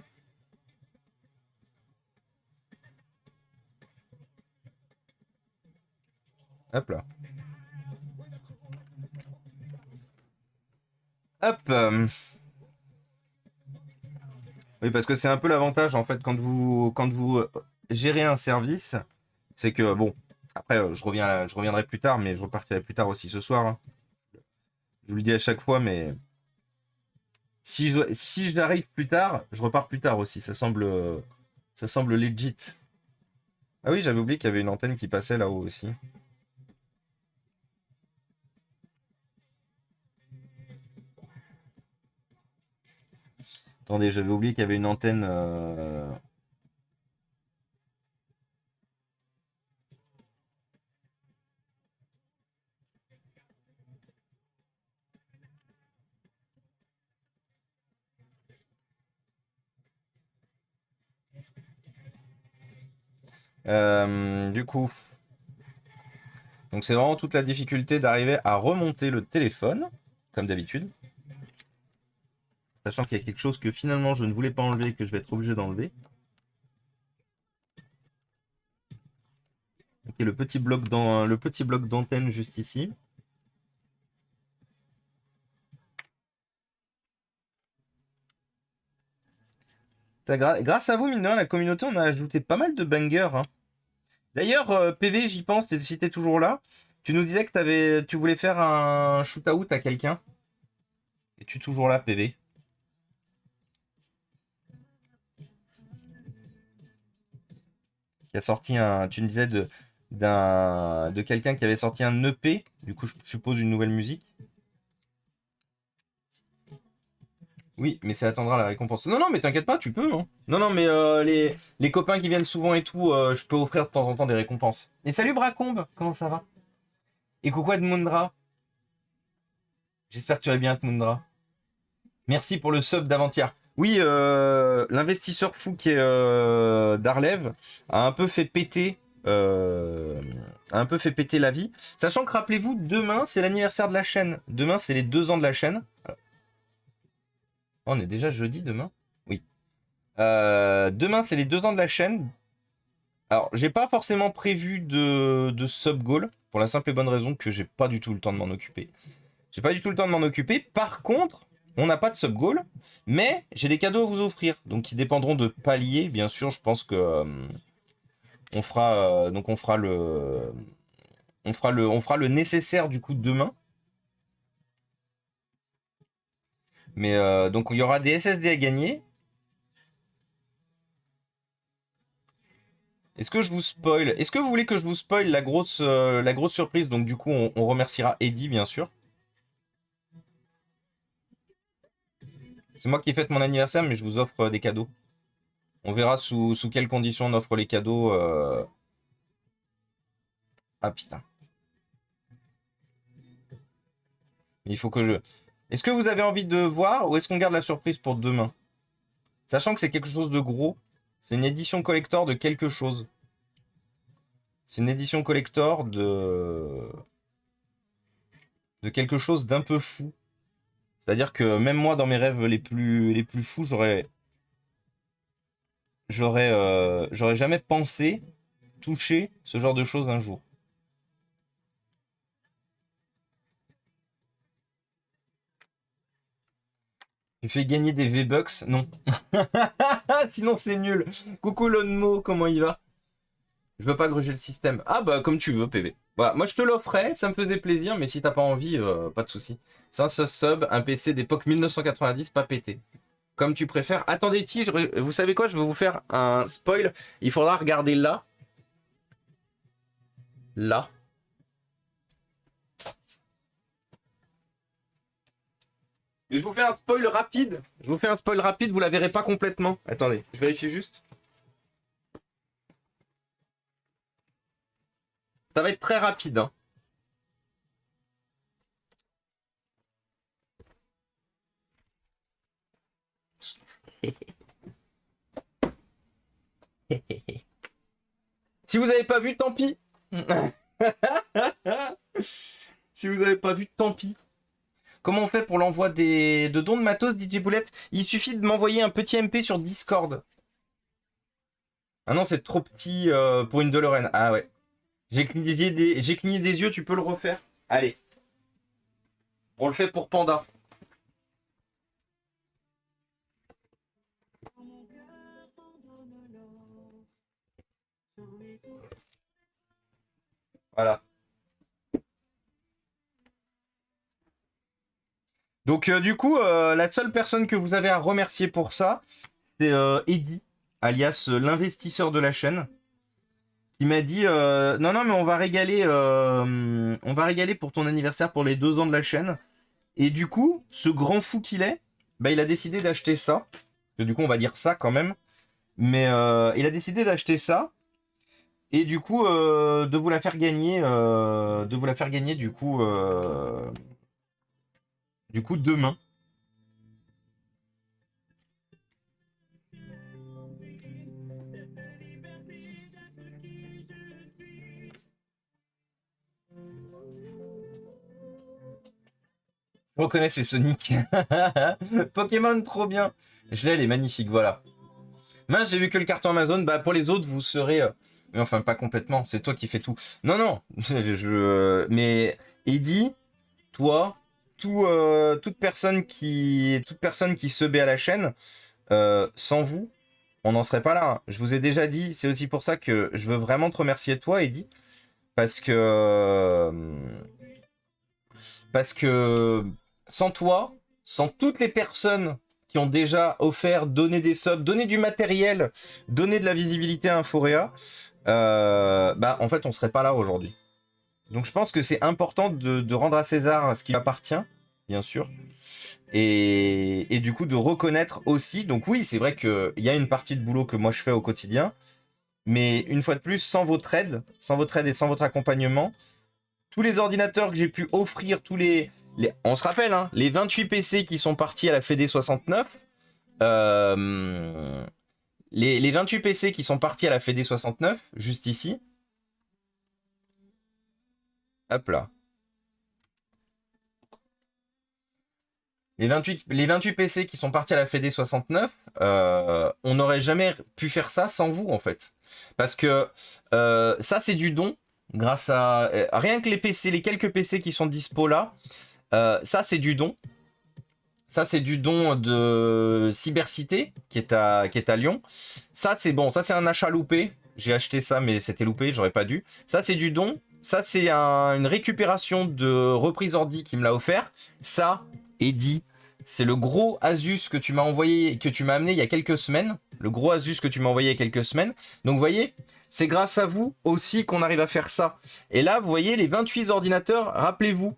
Hop là. Hop. Oui, parce que c'est un peu l'avantage en fait quand vous gérez un service, c'est que bon, après je reviendrai plus tard, mais je repartirai plus tard aussi ce soir, hein. Je vous le dis à chaque fois, mais si j'arrive plus tard, je repars plus tard aussi. Ça semble legit. Ah oui, j'avais oublié qu'il y avait une antenne qui passait là-haut aussi. Attendez, j'avais oublié qu'il y avait une antenne. Du coup, donc c'est vraiment toute la difficulté d'arriver à remonter le téléphone, comme d'habitude. Sachant qu'il y a quelque chose que finalement je ne voulais pas enlever et que je vais être obligé d'enlever. Ok, le petit bloc d'antenne juste ici. Grâce à vous, mine de rien, la communauté, on a ajouté pas mal de bangers, hein. D'ailleurs, PV, j'y pense, si t'es toujours là, tu nous disais que tu voulais faire un shoot-out à quelqu'un. Es-tu toujours là, PV? Qui a sorti un. Tu me disais de quelqu'un qui avait sorti un EP, du coup, je suppose une nouvelle musique. Oui, mais ça attendra la récompense. Non, non, mais t'inquiète pas, tu peux, hein. Non, non, mais les copains qui viennent souvent et tout, je peux offrir de temps en temps des récompenses. Et salut Bracombe, comment ça va? Et coucou Edmundra. J'espère que tu vas bien, Edmundra. Merci pour le sub d'avant-hier. Oui, l'investisseur fou qui est d'Arlev a un peu fait péter. A un peu fait péter la vie. Sachant que, rappelez-vous, demain, c'est l'anniversaire de la chaîne. Demain, c'est les 2 ans de la chaîne. Oh, on est déjà jeudi demain? Oui. Demain, c'est les 2 ans de la chaîne. Alors, j'ai pas forcément prévu de sub goal, pour la simple et bonne raison que j'ai pas du tout le temps de m'en occuper. J'ai pas du tout le temps de m'en occuper. Par contre, on n'a pas de sub goal, mais j'ai des cadeaux à vous offrir, donc qui dépendront de paliers. Bien sûr, je pense que on fera donc on fera le nécessaire du coup demain. Mais donc il y aura des SSD à gagner. Est-ce que je vous spoil? Est-ce que vous voulez que je vous spoil la grosse surprise? Donc du coup, on remerciera Eddy, bien sûr. C'est moi qui fête mon anniversaire, mais je vous offre des cadeaux. On verra sous quelles conditions on offre les cadeaux. Ah putain. Il faut que je... Est-ce que vous avez envie de voir ou est-ce qu'on garde la surprise pour demain? Sachant que c'est quelque chose de gros. C'est une édition collector de quelque chose. C'est une édition collector de quelque chose d'un peu fou. C'est-à-dire que même moi, dans mes rêves les plus fous, j'aurais jamais pensé toucher ce genre de choses un jour. Tu fais gagner des V-Bucks? Non. Sinon c'est nul. Coucou Lonmo, comment il va? Je veux pas gruger le système. Ah bah comme tu veux, PV. Voilà, moi je te l'offrais, ça me faisait plaisir, mais si t'as pas envie, pas de souci. C'est un sub, un PC d'époque 1990, pas pété. Comme tu préfères. Attendez, vous savez quoi? Je vais vous faire un spoil. Il faudra regarder là. Là. Je vous fais un spoil rapide. Je vous fais un spoil rapide, vous la verrez pas complètement. Attendez, je vérifie juste. Ça va être très rapide, hein. Si vous n'avez pas vu, tant pis. Si vous n'avez pas vu, tant pis. Comment on fait pour l'envoi de dons de matos, DJ Boulette? Il suffit de m'envoyer un petit MP sur Discord. Ah non, c'est trop petit pour une DeLorean. Ah ouais. J'ai cligné des yeux, tu peux le refaire? Allez. On le fait pour Panda. Voilà. Donc du coup, la seule personne que vous avez à remercier pour ça, c'est Eddy, alias l'investisseur de la chaîne, qui m'a dit non non mais on va régaler pour ton anniversaire pour les 2 ans de la chaîne. Et du coup, ce grand fou qu'il est, bah, il a décidé d'acheter ça. Du coup, on va dire ça quand même. Mais il a décidé d'acheter ça. Et du coup, de vous la faire gagner, du coup demain. Je reconnais, c'est Sonic. Pokémon, trop bien. Je l'ai, elle est magnifique, voilà. Mince, j'ai vu que le carton Amazon. Bah, pour les autres, vous serez. Mais enfin, pas complètement. C'est toi qui fais tout. Non, non. Mais Eddy, toi, toute personne qui se bat à la chaîne, sans vous, on n'en serait pas là, hein. Je vous ai déjà dit. C'est aussi pour ça que je veux vraiment te remercier toi, Eddy, parce que parce que sans toi, sans toutes les personnes qui ont déjà offert, donné des subs, donné du matériel, donné de la visibilité à Inforéa, bah en fait on serait pas là aujourd'hui. Donc je pense que c'est important de rendre à César ce qui lui appartient, bien sûr, et du coup de reconnaître aussi. Donc oui, c'est vrai qu'il y a une partie de boulot que moi je fais au quotidien, mais une fois de plus, sans votre aide et sans votre accompagnement, tous les ordinateurs que j'ai pu offrir, on se rappelle, hein, les 28 PC qui sont partis à la Fédé 69, les 28 PC qui sont partis à la Fédé 69, juste ici, hop là. Les 28 PC qui sont partis à la Fédé 69, on n'aurait jamais pu faire ça sans vous, en fait. Parce que ça, c'est du don, grâce à... rien que les PC, les quelques PC qui sont dispo là, ça, c'est du don. Ça, c'est du don de Cybercité, qui est à Lyon. Ça, c'est bon. Ça, c'est un achat loupé. J'ai acheté ça, mais c'était loupé. J'aurais pas dû. Ça, c'est du don. Ça, c'est une récupération de reprise ordi qui me l'a offert. Ça, Eddy, c'est le gros Asus que tu m'as envoyé, que tu m'as amené il y a quelques semaines. Le gros Asus que tu m'as envoyé il y a quelques semaines. Donc, vous voyez, c'est grâce à vous aussi qu'on arrive à faire ça. Et là, vous voyez, les 28 ordinateurs, rappelez-vous,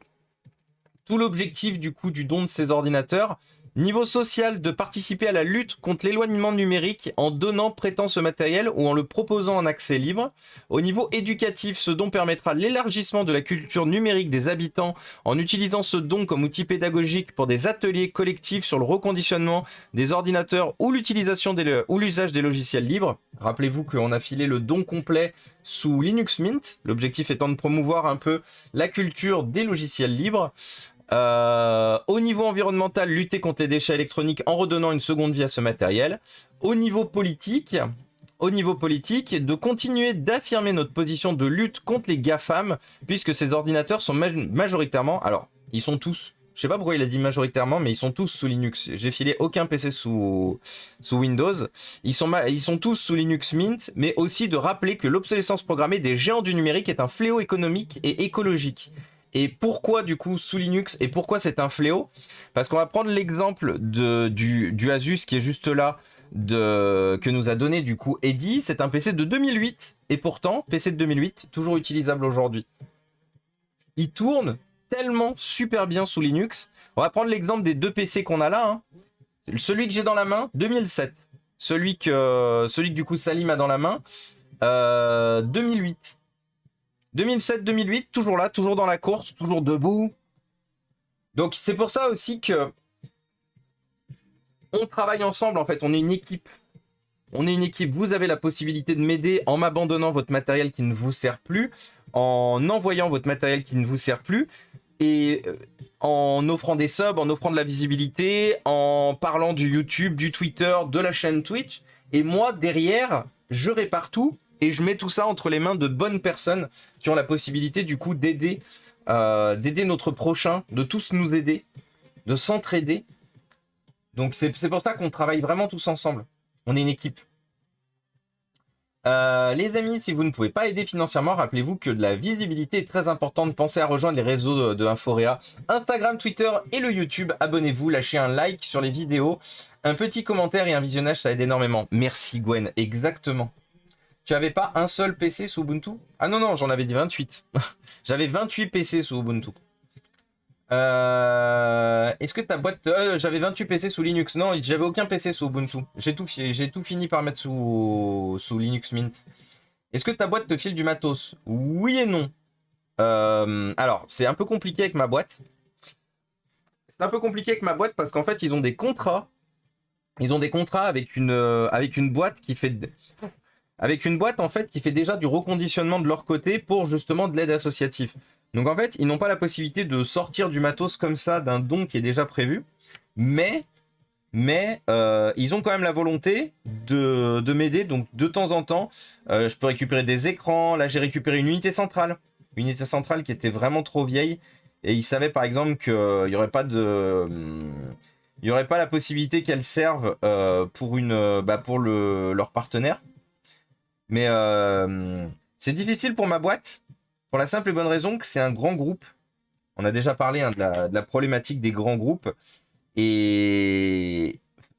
tout l'objectif du coup du don de ces ordinateurs. Niveau social, de participer à la lutte contre l'éloignement numérique en donnant, prêtant ce matériel ou en le proposant en accès libre. Au niveau éducatif, ce don permettra l'élargissement de la culture numérique des habitants en utilisant ce don comme outil pédagogique pour des ateliers collectifs sur le reconditionnement des ordinateurs ou l'utilisation ou l'usage des logiciels libres. Rappelez-vous qu'on a filé le don complet sous Linux Mint, l'objectif étant de promouvoir un peu la culture des logiciels libres. Au niveau environnemental, lutter contre les déchets électroniques en redonnant une seconde vie à ce matériel. Au niveau politique, de continuer d'affirmer notre position de lutte contre les GAFAM, puisque ces ordinateurs sont majoritairement, alors ils sont tous, je sais pas pourquoi il a dit majoritairement, mais ils sont tous sous Linux. J'ai filé aucun PC sous Windows. Ils sont tous sous Linux Mint, mais aussi de rappeler que l'obsolescence programmée des géants du numérique est un fléau économique et écologique. Et pourquoi du coup sous Linux et pourquoi c'est un fléau? Parce qu'on va prendre l'exemple du Asus qui est juste là, que nous a donné du coup Eddy. C'est un PC de 2008 et pourtant PC de 2008 toujours utilisable aujourd'hui. Il tourne tellement super bien sous Linux. On va prendre l'exemple des 2 PC qu'on a là, hein. Celui que j'ai dans la main, 2007. Celui que du coup Salim a dans la main, 2008. 2007-2008, toujours là, toujours dans la course, toujours debout. Donc c'est pour ça aussi que on travaille ensemble, en fait, on est une équipe. On est une équipe, vous avez la possibilité de m'aider en m'abandonnant votre matériel qui ne vous sert plus, en envoyant votre matériel qui ne vous sert plus, et en offrant des subs, en offrant de la visibilité, en parlant du YouTube, du Twitter, de la chaîne Twitch. Et moi, derrière, je répare tout. Et je mets tout ça entre les mains de bonnes personnes qui ont la possibilité du coup d'aider notre prochain, de tous nous aider, de s'entraider. Donc c'est pour ça qu'on travaille vraiment tous ensemble. On est une équipe. Les amis, si vous ne pouvez pas aider financièrement, rappelez-vous que de la visibilité est très importante. Pensez à rejoindre les réseaux de Inforéa, Instagram, Twitter et le YouTube. Abonnez-vous, lâchez un like sur les vidéos, un petit commentaire et un visionnage, ça aide énormément. Merci Gwen, exactement. Tu avais pas un seul PC sous Ubuntu? Ah non, non, j'en avais dit 28. J'avais 28 PC sous Ubuntu. Est-ce que ta boîte... j'avais 28 PC sous Linux. Non, j'avais aucun PC sous Ubuntu. J'ai tout fini par mettre sous Linux Mint. Est-ce que ta boîte te file du matos? Oui et non. Alors, c'est un peu compliqué avec ma boîte. C'est un peu compliqué avec ma boîte parce qu'en fait, ils ont des contrats. Ils ont des contrats avec une boîte qui fait... Avec une boîte, en fait, qui fait déjà du reconditionnement de leur côté pour justement de l'aide associative. Donc, en fait, ils n'ont pas la possibilité de sortir du matos comme ça d'un don qui est déjà prévu. Mais ils ont quand même la volonté de m'aider. Donc, de temps en temps, je peux récupérer des écrans. Là, j'ai récupéré une unité centrale. Une unité centrale qui était vraiment trop vieille. Et ils savaient, par exemple, qu'il n'y aurait pas de... Il n'y aurait pas la possibilité qu'elle serve pour leur partenaire. Mais c'est difficile pour ma boîte, pour la simple et bonne raison que c'est un grand groupe. On a déjà parlé de la problématique des grands groupes. Et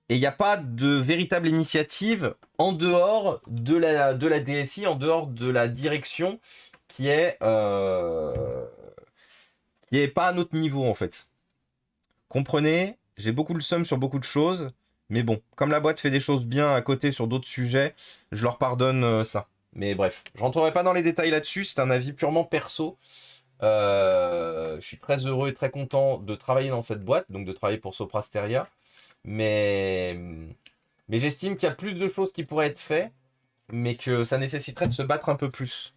il n'y a pas de véritable initiative en dehors de la DSI, en dehors de la direction qui est pas à notre niveau en fait. Comprenez, j'ai beaucoup le seum sur beaucoup de choses. Mais bon, comme la boîte fait des choses bien à côté sur d'autres sujets, je leur pardonne ça. Mais bref, je rentrerai pas dans les détails là-dessus, c'est un avis purement perso. Je suis très heureux et très content de travailler dans cette boîte, donc de travailler pour Soprasteria. Mais, mais j'estime qu'il y a plus de choses qui pourraient être faites, mais que ça nécessiterait de se battre un peu plus.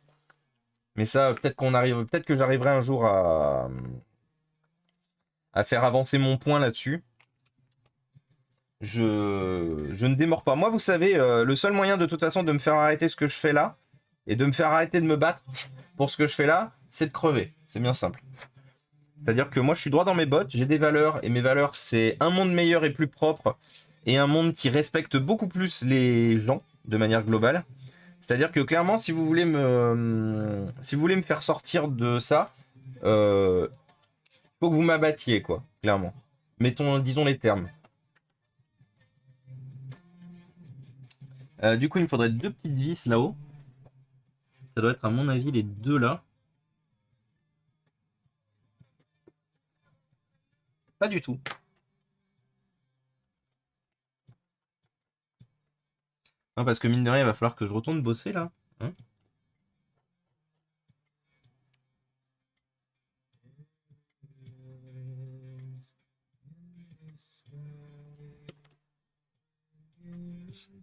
Mais ça, peut-être que j'arriverai un jour à faire avancer mon point là-dessus. Je ne démords pas. Moi, vous savez, le seul moyen de toute façon de me faire arrêter ce que je fais là, et de me faire arrêter de me battre pour ce que je fais là, c'est de crever. C'est bien simple. C'est-à-dire que moi, je suis droit dans mes bottes, j'ai des valeurs, et mes valeurs, c'est un monde meilleur et plus propre, et un monde qui respecte beaucoup plus les gens, de manière globale. C'est-à-dire que clairement, si vous voulez me faire sortir de ça, faut que vous m'abattiez, quoi, clairement. Disons les termes. Du coup, il me faudrait deux petites vis là-haut. Ça doit être, à mon avis, les deux là. Pas du tout. Non, parce que mine de rien, il va falloir que je retourne bosser là. Hein.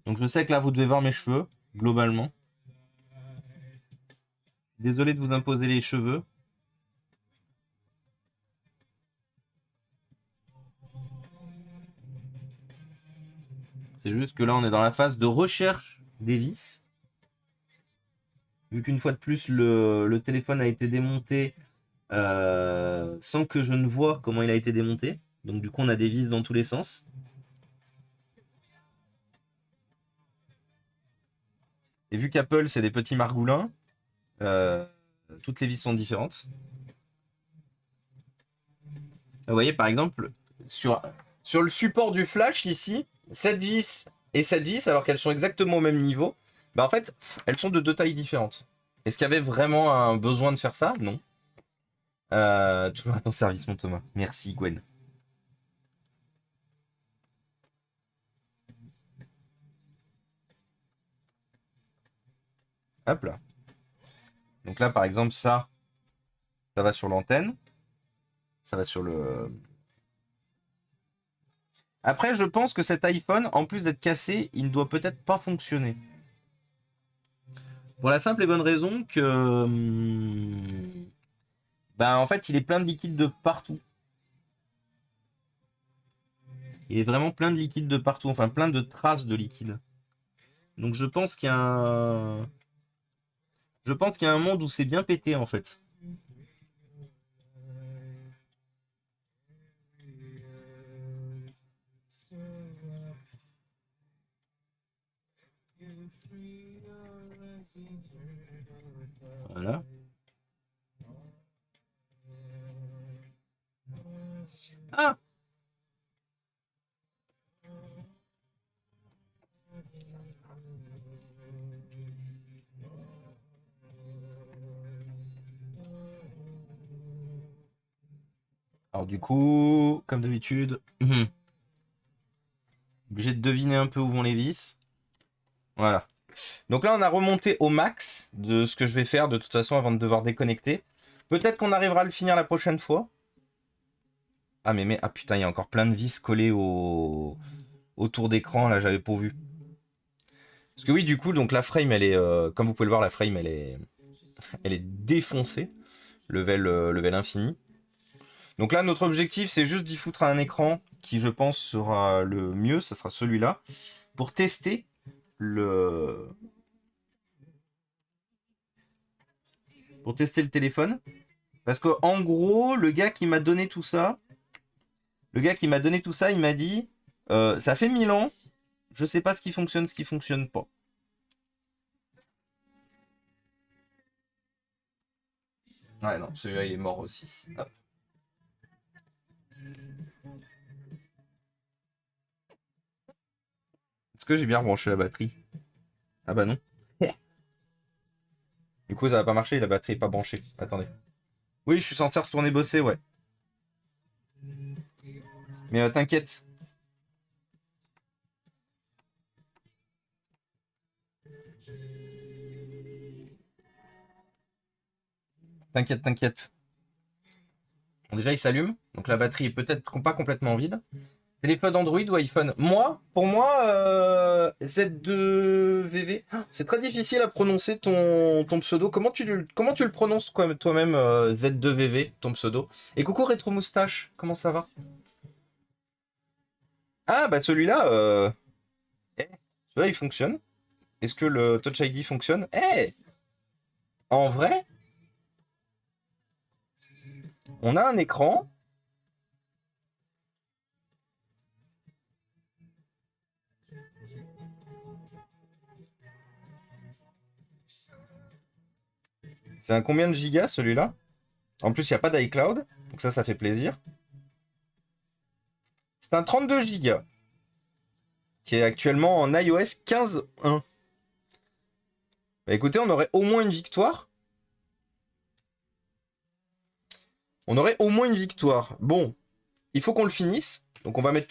Donc je sais que là, vous devez voir mes cheveux, globalement. Désolé de vous imposer les cheveux. C'est juste que là, on est dans la phase de recherche des vis. Vu qu'une fois de plus, le téléphone a été démonté sans que je ne vois comment il a été démonté. Donc du coup, on a des vis dans tous les sens. Et vu qu'Apple, c'est des petits margoulins, toutes les vis sont différentes. Vous voyez, par exemple, sur le support du flash ici, cette vis et cette vis, alors qu'elles sont exactement au même niveau, bah en fait, elles sont de deux tailles différentes. Est-ce qu'il y avait vraiment un besoin de faire ça? Non. Toujours à ton service, mon Thomas. Merci, Gwen. Hop là. Donc là, par exemple, ça va sur l'antenne. Ça va sur le... Après, je pense que cet iPhone, en plus d'être cassé, il ne doit peut-être pas fonctionner. Pour la simple et bonne raison que... ben, en fait, il est plein de liquide de partout. Il est vraiment plein de liquide de partout. Enfin, plein de traces de liquide. Donc je pense qu'il y a un... Je pense qu'il y a un monde où c'est bien pété, en fait. Voilà. Ah! Alors du coup, comme d'habitude, obligé de deviner un peu où vont les vis. Voilà. Donc là, on a remonté au max de ce que je vais faire de toute façon avant de devoir déconnecter. Peut-être qu'on arrivera à le finir la prochaine fois. Ah ah putain, il y a encore plein de vis collées autour d'écran, là j'avais pas vu. Parce que oui, du coup, donc la frame, elle est, comme vous pouvez le voir, la frame, elle est défoncée, level infini. Donc là, notre objectif, c'est juste d'y foutre un écran qui, je pense, sera le mieux, ça sera celui-là, pour tester le téléphone. Parce que en gros, le gars qui m'a donné tout ça, il m'a dit, ça fait 1000 ans, je sais pas ce qui fonctionne pas. Ouais, non, celui-là, il est mort aussi. Hop. Est-ce que j'ai bien rebranché la batterie? Ah bah non. Du coup, ça va pas marcher, la batterie est pas branchée. Attendez. Oui, je suis censé retourner bosser, ouais. Mais t'inquiète. T'inquiète. Bon, déjà, il s'allume. Donc la batterie est peut-être pas complètement vide. Téléphone Android ou iPhone? Pour moi, Z2VV. C'est très difficile à prononcer ton pseudo. Comment tu le prononces toi-même, Z2VV, ton pseudo? Et coucou Rétro Moustache, comment ça va? Ah, bah celui-là, celui-là, il fonctionne. Est-ce que le Touch ID fonctionne? Eh! En vrai, on a un écran. C'est un combien de gigas celui-là? En plus, il n'y a pas d'iCloud, donc ça fait plaisir. C'est un 32 gigas qui est actuellement en iOS 15.1. Bah écoutez, on aurait au moins une victoire. Bon, il faut qu'on le finisse. Donc on va mettre